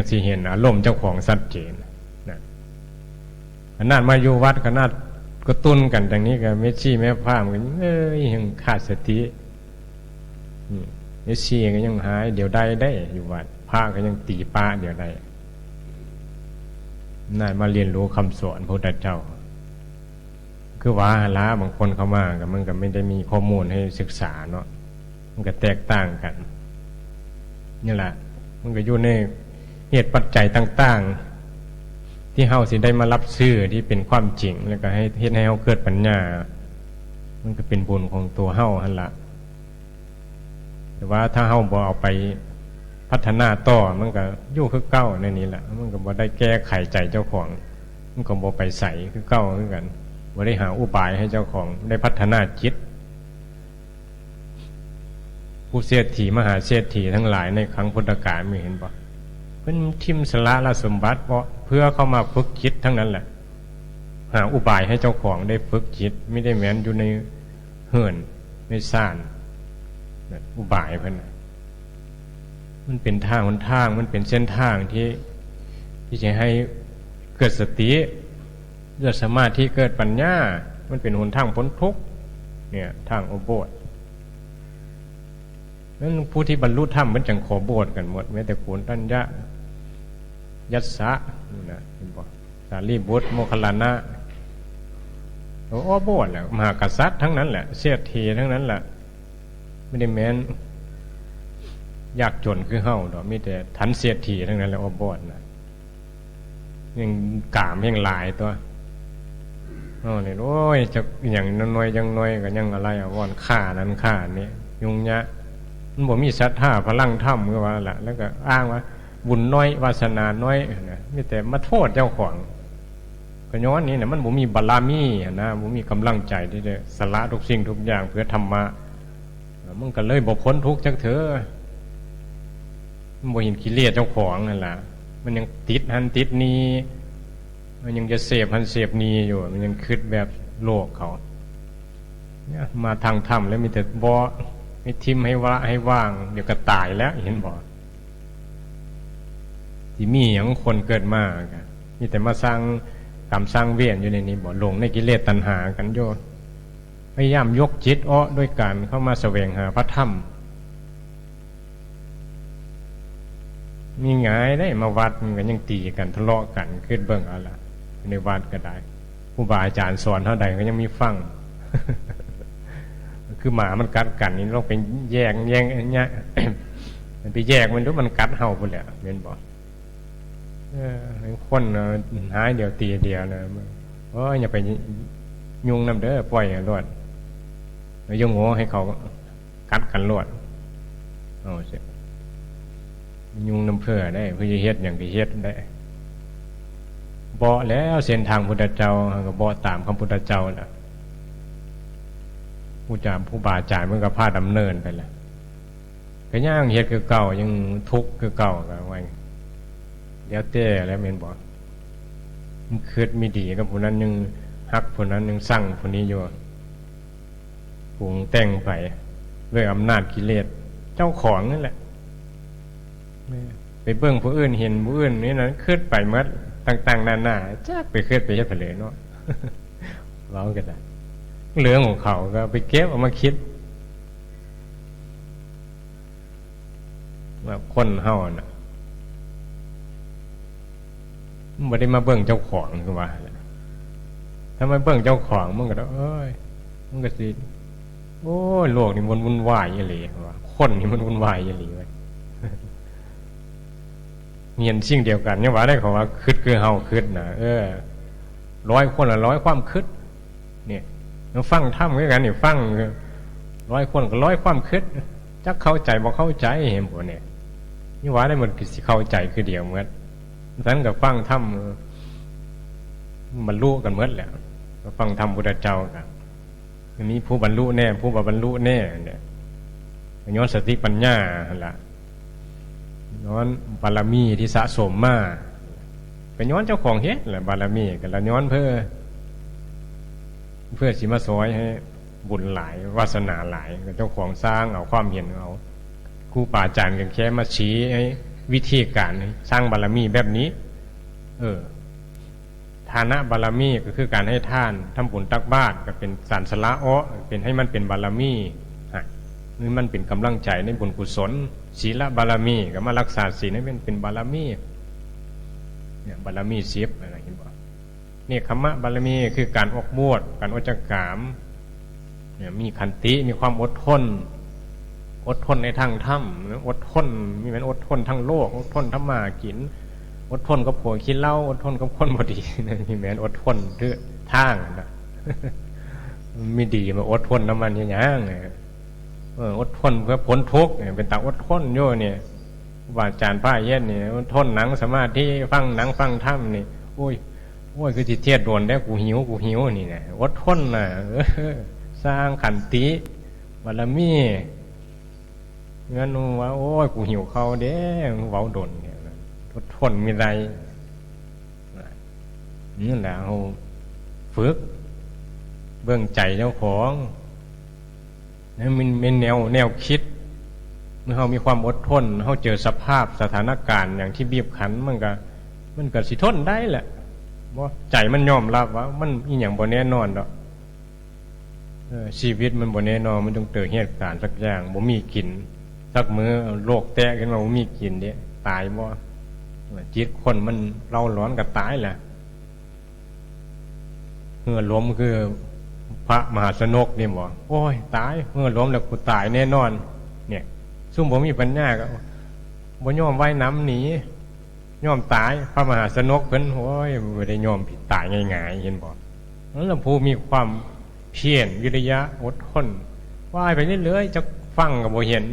งสิเห็นอารมณ์เจ้าของชัดเจนนะขนาดมาอยู่วัดขนาดก็ตุ้นกันอย่างนี้ก็เมชี่แม่พามกันยังขาดสติเมชี่ก็ยังหายเดี๋ยวได้อยู่วัดพระก็ยังตีป้าเดี๋ยวได้น่ามาเรียนรู้คำสอนพระพุทธเจ้าคือว่าละบางคนเข้ามากับมันก็ไม่ได้มีข้อมูลให้ศึกษาเนาะมันก็แตกต่างกันนี่แหละมันก็อยู่ในเหตุปัจจัยต่างๆที่เฮาสิได้มารับซื่อที่เป็นความจริงแล้วก็ให้เฮ็ดให้เฮาเกิดปัญญามันก็เป็นบุญของตัวเฮาหั่นล่ะแต่ว่าถ้าเฮาบ่เอาไปพัฒนาต่อมันก็อยู่คือเก่าในนี้แหละมันก็บ่ได้แก้ไขใจเจ้าของมันก็บ่ไปใส่คือเก่าคือกัน บ่ได้หาอุบายให้เจ้าของได้พัฒนาจิตผู้เศรษฐีมหาเศรษฐีทั้งหลายในครั้งพุทธกาลมีเห็นบ่เพิ่นทิมสละละสมบัติเพราะเพื่อเข้ามาฝึกจิตทั้งนั้นแหละหาอุบายให้เจ้าของได้ฝึกจิตไม่ได้แม้นอยู่ในเฮือนในซ่านอุบายเพิ่นมันเป็นทางหนทางมันเป็นเส้นทางที่จะให้เกิดสติเกิดสมาธิเกิดปัญญามันเป็นหนทางพ้นทุกข์เนี่ยทางโบสถ์นั้นผู้ที่บรรลุธรรมมันจังขอโบสถ์กันหมดแม้แต่โขนตัญญะยัสสะนี่นะเห็นบ่สารีบุตรโมคคัลลานะโอ้โบสถ์แหละมหากษัตริย์ทั้งนั้นแหละเศรษฐีทั้งนั้นแหละไม่ได้แม้นยากจนคือเฮาดอกมีแต่ทันเศรษฐีทั้งนั้นแหละโบสถ์น่ะยังกามยังหลายตัวเนี่ยโอ้ยจะอย่างน้อยๆยังน้อยก็ยังอะไรว่อนฆ่านั้นฆ่านี้ยุงยะมันบ่มีศรัทธาพลังธรรมก็ว่าล่ะแล้วก็อ้างว่าบุญน้อยวาสนาน้อยนะมีแต่มาโทษเจ้าของก็ย้อนนี้น่ะมันบ่มีบารมีนะบ่มีกำลังใจที่จะสละทุกสิ่งทุกอย่างเพื่อธรรมะมันก็เลยบ่พ้นทุกข์จักเถอะมันบ่เห็นกิเลสเจ้าของนั่นล่ะมันยังติดหันติดนี้มันยังจะเสพหันเสพนี้อยู่มันยังคิดแบบโลกเขาเนี่ยมาทางธรรมแล้วมีแต่บ่ให้ทิมให้วะให้ว่างเดี๋ยวก็ตายแล้วเห็นบ่ที่มีหยังคนเกิดมากันมีแต่มาสร้างกรรมสร้างเวรอยู่ในนี้บ่หลงในกิเลสตัณหากันโยพยายามยกจิตอ้อด้วยการเข้ามาแสวงหาพระธรรมมีง่ายได้มาวัดมันก็ยังตีกันทะเลาะกันขึ้นเบิ่งเอาล่ะในวัดก็ได้ผู้บาอาจารย์สอนเท่าใดก็ยังมีฟัง คือหมามันกัดกันนี่เราไปแยกเนี่ย มันไปแยกมันดูมันกัดเห่าพุ่นแหละเห็นบ่คนหายเดียวตีเดียวนะอย่าไปยุงนำเด้อปล่อยรวดยงโง่ให้เขากัดกันรวดเอาเสียยุงน้ำเพื่อได้เพื่อจะเฮ็ดอย่างที่เฮ็ดได้บ่แล้วเส้นทางพุทธเจ้าก็บ่ตามคำพุทธเจ้าล่ะผู้บาอาจารย์เพิ่นก็พาดำเนินไปแล้วก็ย่างเฮ็ดคือเก่ายังทุกข์คือเก่าก็ว่าเดี๋ยวแต่แล้วแม่นบ่มันคิดมีดีกับผู้นั้นยังฮักผู้นั้นยังสั่งผู้นี้อยู่ปรุงแต่งไปด้วยอำนาจกิเลสเจ้าของนั่นแหละไปเบิ่งผู้อื่นเห็นผู้อื่นนี่นั้นคิดไปหมดต่างๆนานาจักไปคิดไปเฮ็ดไปเลยเนาะเว้าก็ได้เรื่องของเขาก็ไปเก็บเอามาคิดว่าคนเฮาน่ะมันบ่ได้มาเบิ่งเจ้าของคือว่าถ้ามาเบิ่งเจ้าของมันก็เอ้ยมันก็สิโอ้ยโลกนี่มันวุ่นวายอีหลีว่าคนนี่มันวุ่นวายอีหลีเว้ยเห็นสิ่งเดียวกันเนี่ยว่าได้เขาว่าคิดคือเฮาคิดน่ะ100คนละ100ความคิดเนี่ยเราฟังธรรมคือกันนี่ฟัง100คนก็100ความคิดจักเข้าใจบ่เข้าใจเห็นบ่เนี่ยนี่ว่าได้หมดคือสิเข้าใจคือเดียวเหมือนนั้นก็ฟังธรรมบรรลุกันหมดแหละก็ฟังธรรมพุทธเจ้ากันมีผู้บรรลุแน่ผู้บ่บรรลุแน่เนี่ยย้อนสติปัญญาหั่นล่ะย้อนบารมีที่สะสมมาก็ย้อนเจ้าของเฮ็ดแหละบารมีก็ละย้อนเพื่อสิมาซอยให้บุญหลายวาสนาหลายก็เจ้าของสร้างเอาความเห็นเอาครูบาอาจารย์กันแค่มาชี้ให้วิธีการสร้างบารมีแบบนี้ทานะบารมีก็คือการให้ทานทำบุญตักบาตรก็เป็นสารสละเป็นให้มันเป็นบารมีนี่มันเป็นกำลังใจในบุญกุศลศีลบารมีก็มารักษาศีลให้เป็นบารมีเนี่ยบารมี10อะไรเห็นบ่นี่คัมมะบารมีคือการออกบวชการอดจากกามเนี่ยมีขันติมีความอดทนในทางธรรมอดทนมีมันอดทนทั้งโลกอดทนทำมากินอดทนกับผัวกินเหล้าอดทนกับคนบ่ดีนี่แม่นอดทนคือทางนะมีดีมาอดทนน้ำมันอย่างอดทนเพื่อพ้นทุกข์เป็นตาอดทนโยเนี่ยว่าอาจารย์ป้าเย็นนี่อดทนหนังสมาธิฟังหนังฟังธรรมนี่โอ้ย อ้ยคือสิเทียดโดนได้กูหิวนี่แหละอดทนน่ะสร้างขันติบารมีเงินว่าโอ้ยกูหิวเขาเด้เว้าดนเนี่ยอดทนมีไรนี่แหละเอาฝึกเบื้องใจเจ้าของนี่มันเป็นแนวคิดเมื่อเรามีความอดทนเราเจอสภาพสถานการณ์อย่างที่บีบคั้นมันก็สิทนได้แหละว่าใจมันยอมรับว่ามันอีหยังบ่แน่นอนดอกชีวิตมันบ่แน่นอนมันต้องเจอเหตุการณ์สักอย่างบ่มีกินสักมื้อโลกแตกขึ้นมาบ่มีกินเด้ตายบ่จิตคนมันเร่าร้อนก็ตายแหละเมื่อล้มคือพระมหาชนกนี่บ่โอ้ยตายเมื่อล้มแล้วกูตายแน่นอนเนี่ยซุ่มบ่มีปัญญาก็บ่ยอมว่ายน้ำหนียอมตายพระมหาชนกเพิ่นโอ้ยบ่ได้ยอมผิดตายง่ายๆเห็นบ่แล้วผู้มีความเพียรวิริยะอดทนว่ายไปเรื่อยๆจะฟังก็บ่เห็น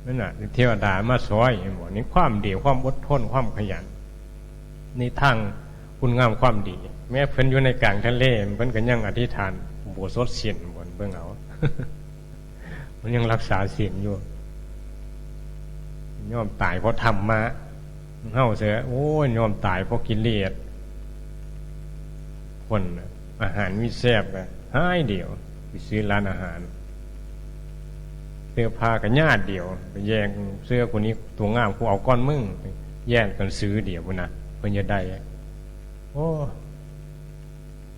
นั่นน่ะเทวดามาสอยเห็นบ่นี่ความดีความอดทนความขยันนี่ทางคุณงามความดีแม้เพิ่นอยู่ในกลางทะเลเพิ่นก็ยังอธิษฐานอุโบสถศีลบ่เบิ่งเอา มันยังรักษาศีลอยู่ยอมตายเพราะธรรมะเฮาเสียโอ้ยยอมตายเพราะกิเลสคนอาหารมีแซ่บก็หายเดียวไปซื้อร้านอาหารเสื้อผ้าก็ญาติเดียวไปแย่งเสื้อคนนี้ตัวงามกูเอาก้อนมึงแย่งกันซื้อเดียวพุ่นน่ะเพิ่นจะได้โอ้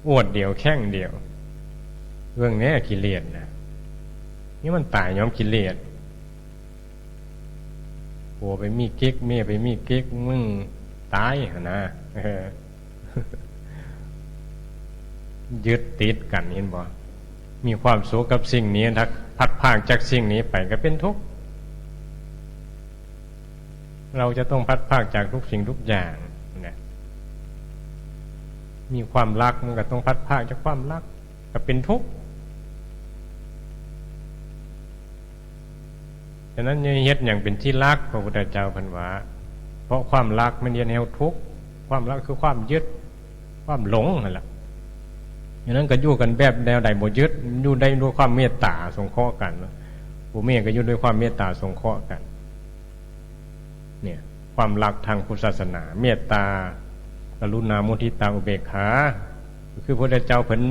อวดเดียวแข้งเดียวเรื่องนี้กิเลสนะนี่มันตายย้อมกิเลสโอ้ไปมีกิ๊กเมียไปมีกิ๊กมึงตายนะยึดติดกันเห็นบ่มีความสุขกับสิ่งนี้ถ้าพัดพากจากสิ่งนี้ไปก็เป็นทุกข์เราจะต้องพัดพากจากทุกสิ่งทุกอย่างนะมีความรักมันก็ต้องพัดพากจากความรักก็เป็นทุกข์ฉะนั้นอย่าเฮ็ดอย่างเป็นที่รักพระพุทธเจ้าเพิ่นว่าเพราะความรักมันเฮ็ดให้ทุกข์ความรักคือความยึดความหลงนั่นแหละฉะนั้นก็อยู่กันแบบแนวใดบ่ยึดอยู่ได้ด้วยความเมตตาสงเคราะห์กันผู้เมตก็อยู่ด้วยความเมตตาสงเคราะห์กันเนี่ยความรักทางพุทธศาสนาเมตตากรุณามุทิตาอุเบกขาคือพระพุทธเจ้าเพิ่น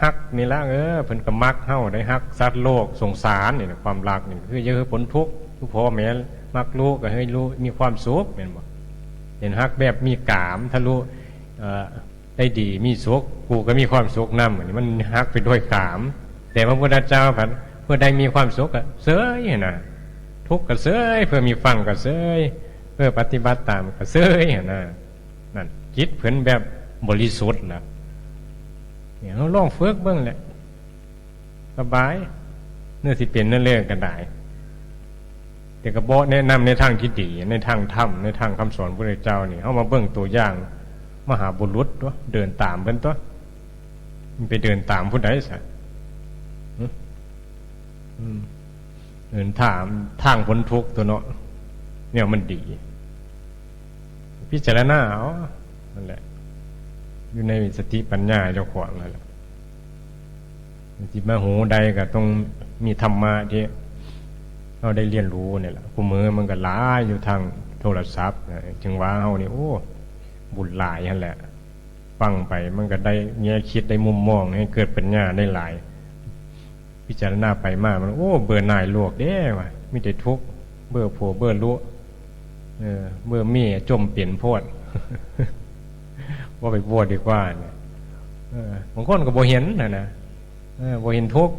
ฮักนี่ละเพิ่นก็มักเฮาได้ฮักสัตว์โลกสงสารนี่ความรักนี่คือเยอะผลทุกข์ทุกพ่อแม่มักลูกก็ให้ลูกมีความสุขแม่นบ่เห็นฮักแบบมีกามทะลุได้ดีมีสุขกูก็มีความสุขนำอันนี้มันฮักไปด้วยกามแต่พระพุทธเจ้าเพื่อได้มีความสุขก็เสยน่ะทุกข์ก็เสยเพื่อมีฟังก็เสยเพื่อปฏิบัติตามก็เสยน่ะนั่นจิตเพิ่นแบบบริสุทธิ์น่ะเนี่ยเราลองฝึกเบิ่งแหละสบายเนื้อสิเป็นเนื้อเรื่องกันได้แต่ก็บ่แนะนำในทางที่ดีในทางธรรมในทางคำสอนพระพุทธเจ้านี่เฮามาเบิ่งตัวอย่างมหาบุรุษตัวเดินตามเพิ่นตัวมันไปเดินตามผู้ใดซะเดินถามทางพ้นทุกข์ตัวเนาะเนี่ยมันดีพิจารณาเอานั่นแหละอยู่ในสติปัญญาเจ้าของนั่นแหละจิตมาหูใดก็ต้องมีธรรมะที่เราได้เรียนรู้เนี่ยแหละผู้มือมันก็หลายอยู่ทางโทรศัพท์จึงว่าเฮานี่โอ้บุญหลายนั่นแหละฟังไปมันก็ได้แง่คิดได้มุมมองให้เกิดปัญญาได้หลายพิจารณาไปมากมันโอ้เบื่อหน่ายโลกเด้ว่ะมีแต่ทุกข์เบื่อผัวเบื่อลูกเบื่อเมียจมเปลี่ยนโพดว่าไปบวชดีกว่าเนี่ยบางคนก็บ่เห็นนะบ่เห็นทุกข์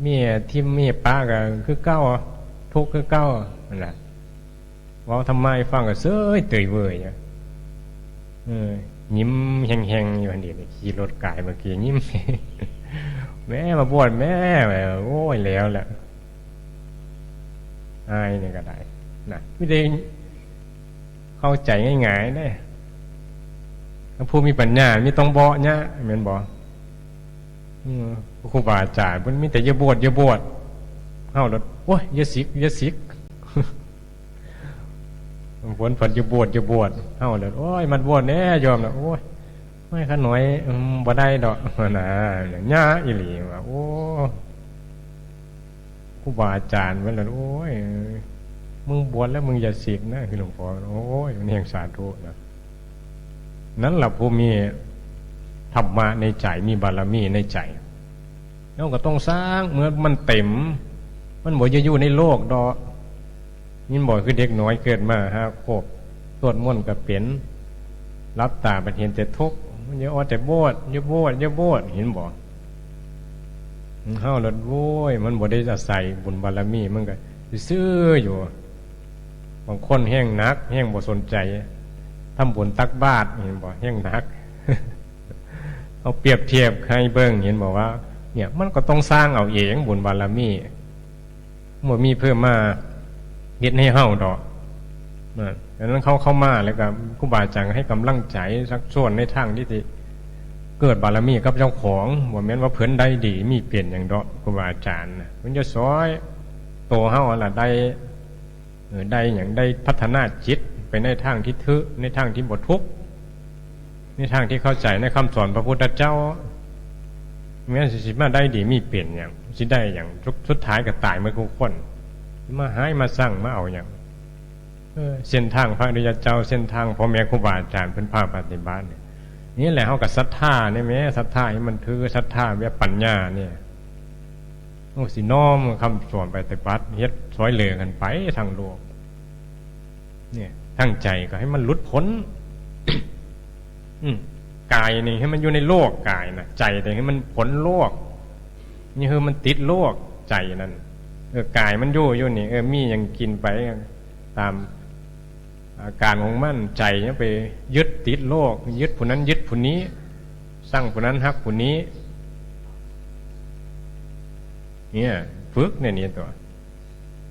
เมียทิมเมียป้าก็คือเก้าทุกข์คือเก้านั่นแหละว่าทำไมฟังก็เซ้ยเตยเว่ยยิ้มแห้งๆอยู่อันเดียวขี่รถกายเมื่อกี้ยิ้ม แม่มาบวชแม่โอ้ยแล้วแหละอายนี่ก็ได้นะไม่ได้เข้าใจง่ายๆได้ผู้มีปัญญาไม่ต้องบ่เนี่ยเหมือนบ่ครูบาอาจารย์มันมีแต่อย่าบวชเฮาแล้วโอ้ยอย่าสิก ผลผลจะบวชเฮาเลยโอ้ยมันบวชแน่ยอมนะโอ้ยไม่ขน้อยบ่ได้ดอกนะอย่างย่าอีหลีว่าโอ้ครูบาอาจารย์เพิ่นเลยโอ้ยมึงบวชแล้วมึงอย่าสึกนะคือหลวงพ่อโอ้ยมันแห่งสาธุนะนั้นล่ะผู้มีธรรมะในใจมีบารมีในใจเราก็ต้องสร้างเมื่อมันเต็มมันบ่จะอยู่ในโลกดอกยินบ่คือเด็กน้อยเกิดมา5 ขวบสวดมนต์ก็เป็นรับตาบัดเห็นแต่ทุกข์มันอย่าแต่โบดอย่าโบดเห็นบ่เฮาละโว้ยมันบ่ได้อาศัยบุญบารมีมันก็ซื่ออยู่บางคนแห้งนักแห้งบ่สนใจทำบุญตักบาตรเห็นบ่แห้งนักเอาเปรียบเทียบให้เบิ่งเห็นบ่ว่าเนี่ยมันก็ต้องสร้างเอาเองบุญบารมีบ่มีเพิ่มมาเฮ็ดให้เฮาดอกดังนั้นเข้ามาแล้วก็ครูบาอาจารย์ให้กำลังใจสักส่วนในทางที่สิเกิดบารมีกับเจ้าของบ่แม่นว่าเพิ่นได้ดีมีเปลี่ยนหยังดอกครูบาอาจารย์น่ะเพิ่นจะสอนโตเฮาล่ะได้หยังได้พัฒนาจิตไปในทางที่ทึในทางที่บ่ทุกข์ในทางที่เข้าใจในคำสอนพระพุทธเจ้าแม้สิมาได้ดีมีเปลี่ยนหยังสิได้หยังสุดท้ายก็ตายเหมือนทุกคนมาหายมาสร้างมาเอาหยังเส้นทางพระอริยเจ้าเส้นทางพ่อแม่ครูบาอาจารย์เพิ่นพาปฏิบัตินี่แหละเฮาก็ศรัทธานี่แม้ศรัทธาให้มันถือศรัทธาแบบปัญญาเนี่ยโอ้สิน้อมคำสอนไปปฏิบัติเฮ็ดสอยเหลือกันไปทางโลกเนี่ยตั้งใจก็ให้มันหลุดพ้น กายนี่ให้มันอยู่ในโลกกายนะใจแต่ให้มันพ้นโลกนี่คือมันติดโลกใจนั่นกายมันอยู่นี่มีอย่างกินไปตามอาการของมันใจเนี่ยไปยึดติดโลกยึดผู้นั้นยึดผู้นี้สร้างผู้นั้นฮักผู้นี้เนี่ยฝึกเนี่ยตัว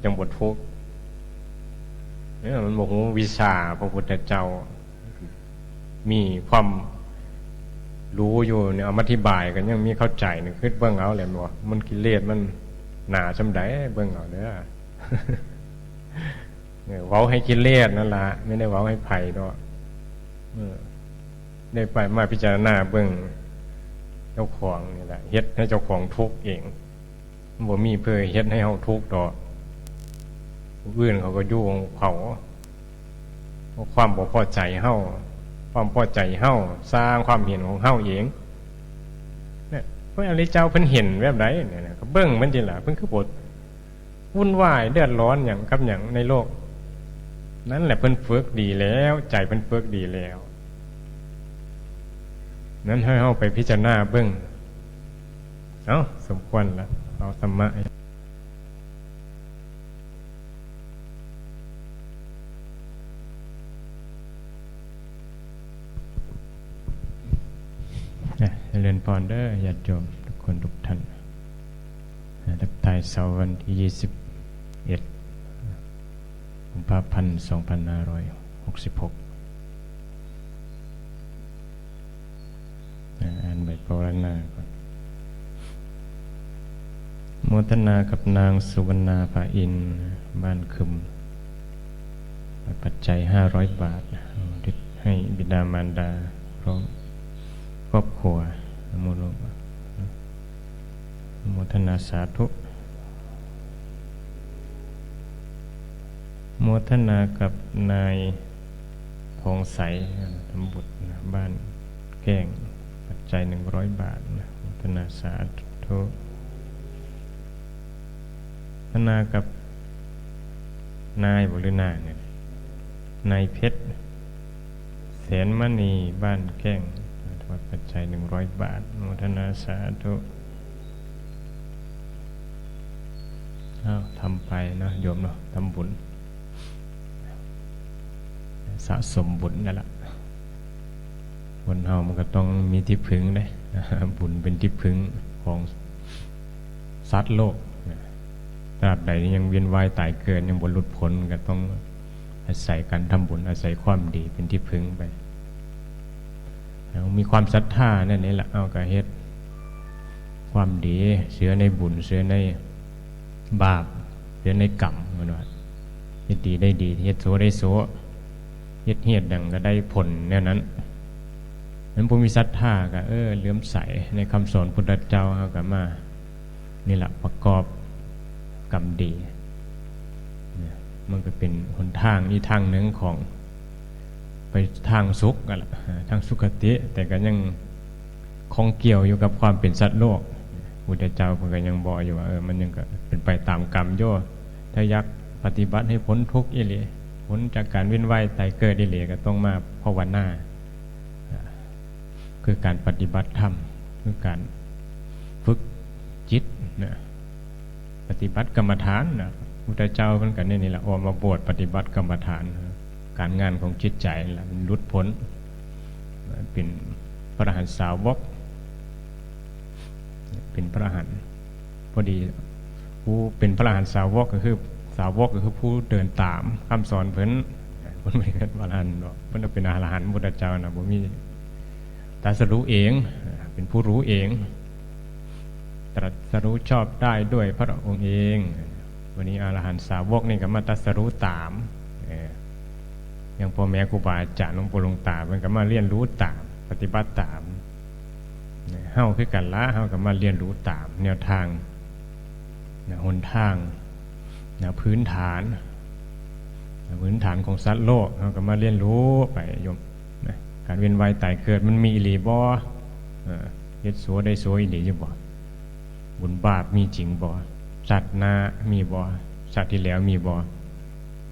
จังบททุกเนี่ยมันบอกว่าวิชาพระพุทธเจ้ามีความรู้อยู่เนี่ยเอามาอธิบายกันยังมีเข้าใจนึงคิดเบื้องเอาแหละว่ามันกิเลสมันหนาจำได้เบื้องเอาเด้อเว้าให้กิเลสนั่นละไม่ได้เว้าให้ไผ่ดอกได้ไปมาพิจารณาเบื้องเจ้าของนี่แหละเฮ็ดให้เจ้าของทุกข์เองบ่มีเพื่อเฮ็ดให้เฮาทุกข์ดอกผู้อื่นเขาก็อยู่ของเขาความบ่พอใจเฮาความพอใจเฮาสร้างความเห็นของเฮาเองเนี่ยพระอริยเจ้าเพิ่นเห็นแบบใดเนี่ยก็เบิ่งมันจิล่ะเพิ่นคือบทวุ่นวายเดือดร้อนหยังกับหยังในโลกนั่นแหละเพิ่นฝึกดีแล้วใจเพิ่นฝึกดีแล้วนั้นให้เฮาไปพิจารณาเบิ่งเอ้าสมควรละเอาธรรมะเรียนพรเด้อญาติโยมทุกคนทุกท่านทักทายเสาร์วันที่21 กุมภาพันธ์ 2566อ่านใบปรณาก่อนโมทนากับนางสุวรรณาภาอินทร์บ้านคึมปัจจัย500 บาทให้บิดามารดาพร้อมครอบครัวโมทนาสาธุโมทนากับนายทองใสทำบุตรบ้านแก้งปัจจัย100 บาทโมทนาสาธุโมทนากับนายหรือนายเนี่ยนายเพชรแสนมณีบ้านแก้งปัจจัย100 บาทโมทนาสาธุทำไปนะโยมเนาะทำบุญสะสมบุญนั่นแหละคนเฮามันก็ต้องมีที่พึ่งได้บุญเป็นที่พึ่งของสัตว์โลกตราบใดยังเวียนว่ายตายเกิดยังบ่หลุดพ้นก็ต้องอาศัยการทำบุญอาศัยความดีเป็นที่พึ่งไปมีความศรัทธานั่นนี่แหละเอากระเฮ็ดความดีเชื่อในบุญเชื่อในบาปเชื่อในกรรมมันว่าเฮ็ดดีได้ดีเฮ็ดโสได้โส ฮ็ดเฮ็ดดังก็ได้ผลแนวนั้นนั้นผู้มีศรัทธาก็เลื่อมใสในคำสอนพุทธเจ้าเฮาก็มานี่แหละประกอบกรรมดีมันก็เป็นหนทางอีกทางหนึ่งของไปทางสุขกันละทางสุขติแต่ก็ยังคงเกี่ยวอยู่กับความเป็นสัตว์โลกพุทธเจ้าเพิ่นก็ยังบอกอยู่ว่ามันยังก็เป็นไปตามกรรมโยถ้าอยากปฏิบัติให้พ้นทุกข์อีหลีพ้นจากการเวียนว่ายตายเกิดอีหลีก็ต้องมาภาวนาคือการปฏิบัติธรรมคือการฝึกจิตนะปฏิบัติกรรมฐานนะพุทธเจ้าเพิ่นก็นี่แหละออกมาบวชปฏิบัติกรรมฐานการงานของจิตใจนั่นแหละมันหลุดพ้นเป็นพระอรหันตสาวกเป็นพระอรหันต์พอดีผู้เป็นพระอรหันตสาวกก็คือสาวกก็คือผู้เดินตามคำสอนเพิ่นไม่เป็นพระอรหันต์หรอกเพิ่นเป็นอรหันต์พุทธเจ้านะบ่มีตรัสรู้เองเป็นผู้รู้เองตรัสรู้ชอบได้ด้วยพระองค์เองวันนี้อรหันตสาวกนี่ก็มาตรัสรู้ตามอย่างพ่อแม่ครูบาอาจารย์หลวงปู่หลวงตาเพิ่นก็มาเรียนรู้ตามปฏิบัติตามเฮาคือกันละเฮาก็มาเรียนรู้ตามแนวทางหนทางพื้นฐานของสัตว์โลกเฮาก็มาเรียนรู้ไปโยมการเวียนว่ายตายเกิดมันมีอีหลีบ่เฮ็ดสัวได้สัวอีหลีอยู่บ่บุญบาปมีจริงบ่สัตว์นามีบ่สัตว์ที่แล้วมีบ่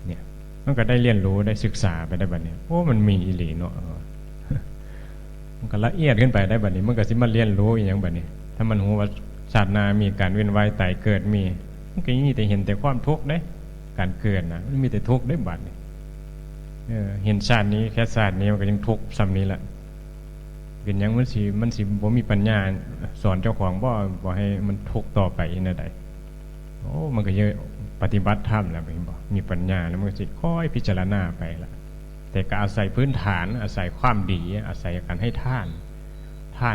เนี่ยมันก็ได้เรียนรู้ได้ศึกษาไปได้บัดนี้โอ้มันมีอีหลีเนาะมันก็ละเอียดขึ้นไปได้บัดนี้มันก็สิมาเรียนรู้อีหยังบัดนี้ถ้ามันรู้ว่าสัตว์นามีการเวียนว่ายตายเกิดมีมันก็มีแต่เห็นแต่ความทุกข์เด้การเกิดนะมันมีแต่ทุกข์ได้บัดนี้เห็นชาตินี้แค่ชาตินี้มันก็ยังทุกข์ซ้ำนี้แหละเป็นยังมันสิบ่มีปัญญาสอนเจ้าของบ่ให้มันทุกข์ต่อไปอีกแนวใดโอ้มันก็เยอะปฏิบัติธรรมแล้วมีปัญญาแล้วมันก็สิค่อยพิจารณาไปละแต่ก็อาศัยพื้นฐานอาศัยความดีอาศัยการให้ทาน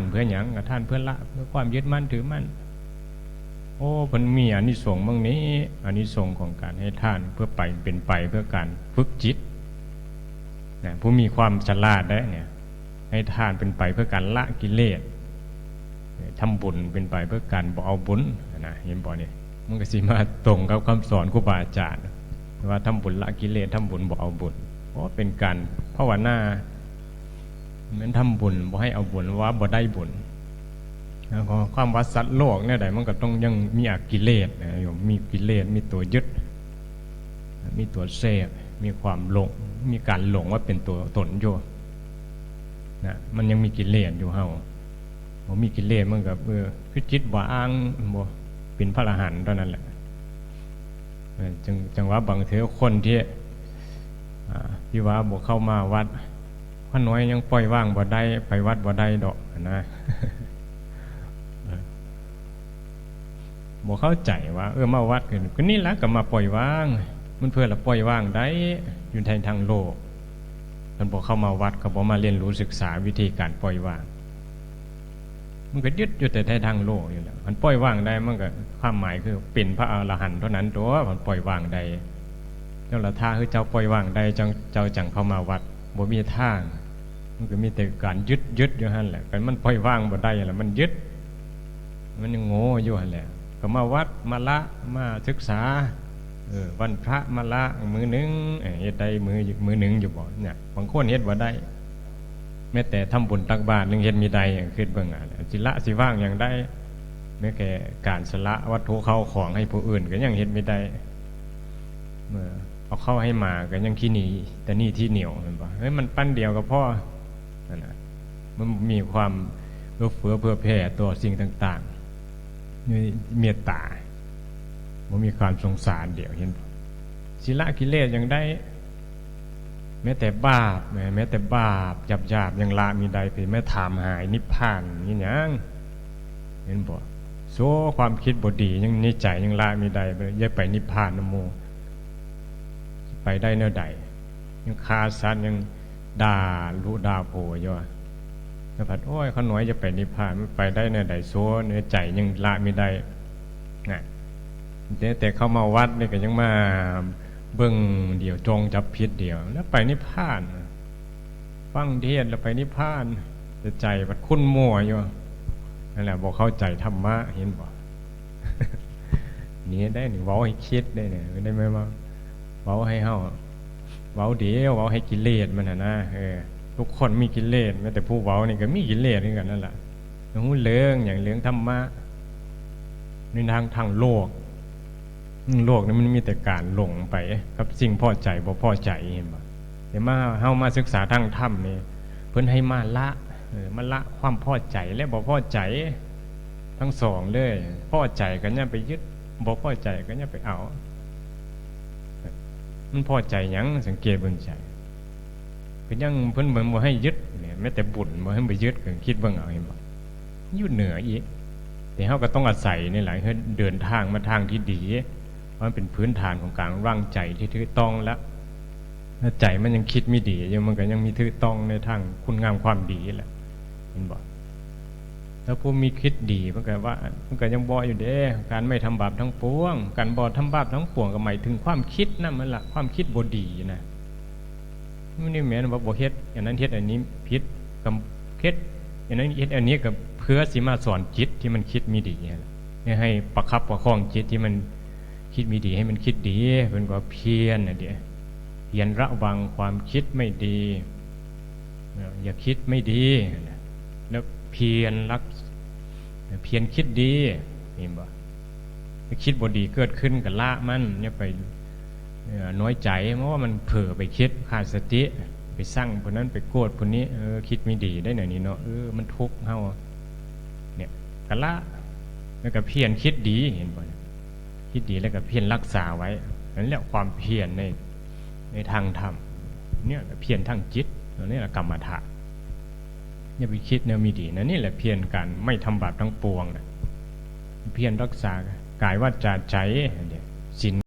เพื่อหยังท่านเพื่อละเพื่อความยึดมั่นถือมั่นโอ้มันมีอานิสงส์บางนี้อานิสงส์ของการให้ทานเพื่อไปเป็นไปเพื่อการฝึกจิตนะผู้มีความฉลาดได้เนี่ยให้ทานเป็นไปเพื่อการละกิเลสทำบุญเป็นไปเพื่อการบ่เอาบุญนะเห็นบ่เนี่ยมันก็สิมาตรงกับคำสอนครูบาอาจารย์ว่าทำบุญละกิเลสทำบุญบ่เอาบุญเพราะเป็นการภาวนาเหมือนทำบุญบ่ให้เอาบุญว่าบ่ได้บุญแล้วก็ความว่าสัตว์โลกเนี่ยใดมันก็ต้องยังมีอกิเลสนะโยมมีกิเลสมีตัวยึดมีตัวเสพมีความหลงมีการหลงว่าเป็นตัวตนอยู่นะมันยังมีกิเลสอยู่เฮาบ่มีกิเลสมันก็คือจิตว่างบ่เป็นพระอรหันต์เท่านั้นแหละจังว่าบางเทื่อคนที่ว่าบ่เข้ามาวัดพระน้อยยังปล่อยว่างบ่ได้ไปวัดบ่ได้ดอกนะบ่เข้าใจว่ามาวัดก็นี่ละก็มาปล่อยว่างมันเพื่อละปล่อยว่างได้อยู่ทางโลกมันบ่เข้ามาวัดก็บ่มาเรียนรู้ศึกษาวิธีการปล่อยว่างมันก็ยึดอยู่แต่ทางโลกอยู่แล้วมันปล่อยว่างได้มันก็ความหมายคือเป็นพระอรหันต์เท่านั้นตัวมันปล่อยว่างได้เจ้าละท่าคือเจ้าปล่อยว่างได้เจ้าจังเข้ามาวัดบ่มีทางมันก็มีแต่การยึดอยู่หั่นแหละกันมันปล่อยว่างบ่ได้แล้วมันยึดมันยังโง่อยู่หั่นแหละก็มาวัดมาละมาศึกษาวันพระมาละมือหนึ่งเฮ็ดได้มือหนึ่งอยู่บ่เนี่ยบางคนเฮ็ดบ่ได้แม้แต่ทำบุญตักบาตรนึงเฮ็ดมีได้คิดเบิ่งสิละสิว่างอย่างได้แม้แค่การสละวัตถุเข้าของให้ผู้อื่นก็ยังเฮ็ดไม่ได้เมื่อเอาเข้าให้มาก็ยังขี้หนีแต่นี่ที่เหนียวแม่นบ่มันปั้นเดียวก็พอนั่นน่ะมันมีความเอื้อเฟื้อเผื่อแผ่ต่อสิ่งต่างๆมีเมตตาบ่มีความสงสารเดียวเห็นสิละกิเลสยังได้แม้แต่บาปหยาบยังละมีใดไปแม้ถามหายนิพพานนี่หยังเห็นบ่โซความคิดบ่ดียังในใจยังละมีใดอย่าไปนิพพานนโมไปได้แนวใดยังฆ่าสัตว์ยังด่ารู้ด่าโผอยู่แล้วพัดโอ้ยเขาน้อยจะไปนิพพานมันไปได้แนวใดโซเนื้อใจยังละมีใดน่ะแต่เข้ามาวัดนี่ก็ยังมาเบิ่งเดียวจงจับผิดเดียวแล้วไปนิพพาน ฟังเทศน์แล้วไปนิพพานแต่ใจมันคุ้นมัวอยู่นั่นแหละบอกเข้าใจธรรมะเห็นบ่ นี่ได้หนึ่งเว้าให้คิดได้เนี่ยไม่ได้ไหมว่าเว้าให้เฮาเว้าเดียวเว้าให้กิเลสมันนะทุกคนมีกิเลสแม้แต่ผู้เว้านี่ก็มีกิเลสเหมือนกันนั่นแหละหูเรื่องอย่างเรื่องธรรมะในทางโลกโลกนี่มันมีแต่การหลงไปกับสิ่งพอใจบ่พอใจเห็นบ่เดี๋ยวมาเฮามาศึกษาทางธรรมนี่เพิ่นให้มาละความพอใจและบ่พอใจทั้งสองเลยพอใจก็อย่าไปยึดบ่พอใจก็อย่าไปเอามันพอใจหยังสังเกตเบิ่งใจก็ยังเพิ่นบ่ให้ยึดเนี่ยแม้แต่บุญบ่ให้ไปยึดก็คิดเบิ่งเอาเห็นบ่อยู่เหนืออีกแต่เฮาก็ต้องอาศัยนี่แหละให้เดินทางมาทางที่ดีมันเป็นพื้นฐานของการร่างใจที่ถูกต้องแล้วถ้าใจมันยังคิดไม่ดียังมันก็ยังมีถูกต้องในทางคุณงามความดีแหละเห็นบ่แล้วผู้มีคิดดีมันก็ว่ามันก็ยังบ่อยู่เด้การไม่ทำบาปทั้งปวงการบ่ทำบาปทั้งปวงก็หมายถึงความคิดนั่นมันล่ะความคิดบ่ดีนะมันนี่แม่นว่าบ่เฮ็ดอย่างนั้นเฮ็ดอันนี้ผิดกับเฮ็ดอย่างนั้นเฮ็ดอันนี้ก็เพื่อสิมาสอนจิตที่มันคิดมีดีนี่ให้ประคับประคองจิตที่มันคิดมีดีให้มันคิดดีเป็นก็เพียรน่ะเด้เพียรระวังความคิดไม่ดีอย่าคิดไม่ดีแล้วเพียรคิดดีเห็นบ่ถ้าคิดบ่ดีเกิดขึ้นก็ละมันอย่าไปน้อยใจเพราะว่ามันเผลอไปคิดขาดสติไปสร้างคนนั้นไปโกรธคนนี้คิดไม่ดีได้หน่อยนี่เนาะมันทุกข์เฮาเนี่ยก็ละแล้วก็เพียรคิดดีเห็นบ่คิดดีแล้วก็เพียรรักษาไว้นั่นแหละความเพียรในทางธรรมเนี่ยเพียรทางจิตนี่แหละกรรมฐานอย่าไปคิดแนวมีดีนะนี่แหละเพียรกันไม่ทำบาปทั้งปวงนะเพียรรักษากายวาจาใจศีล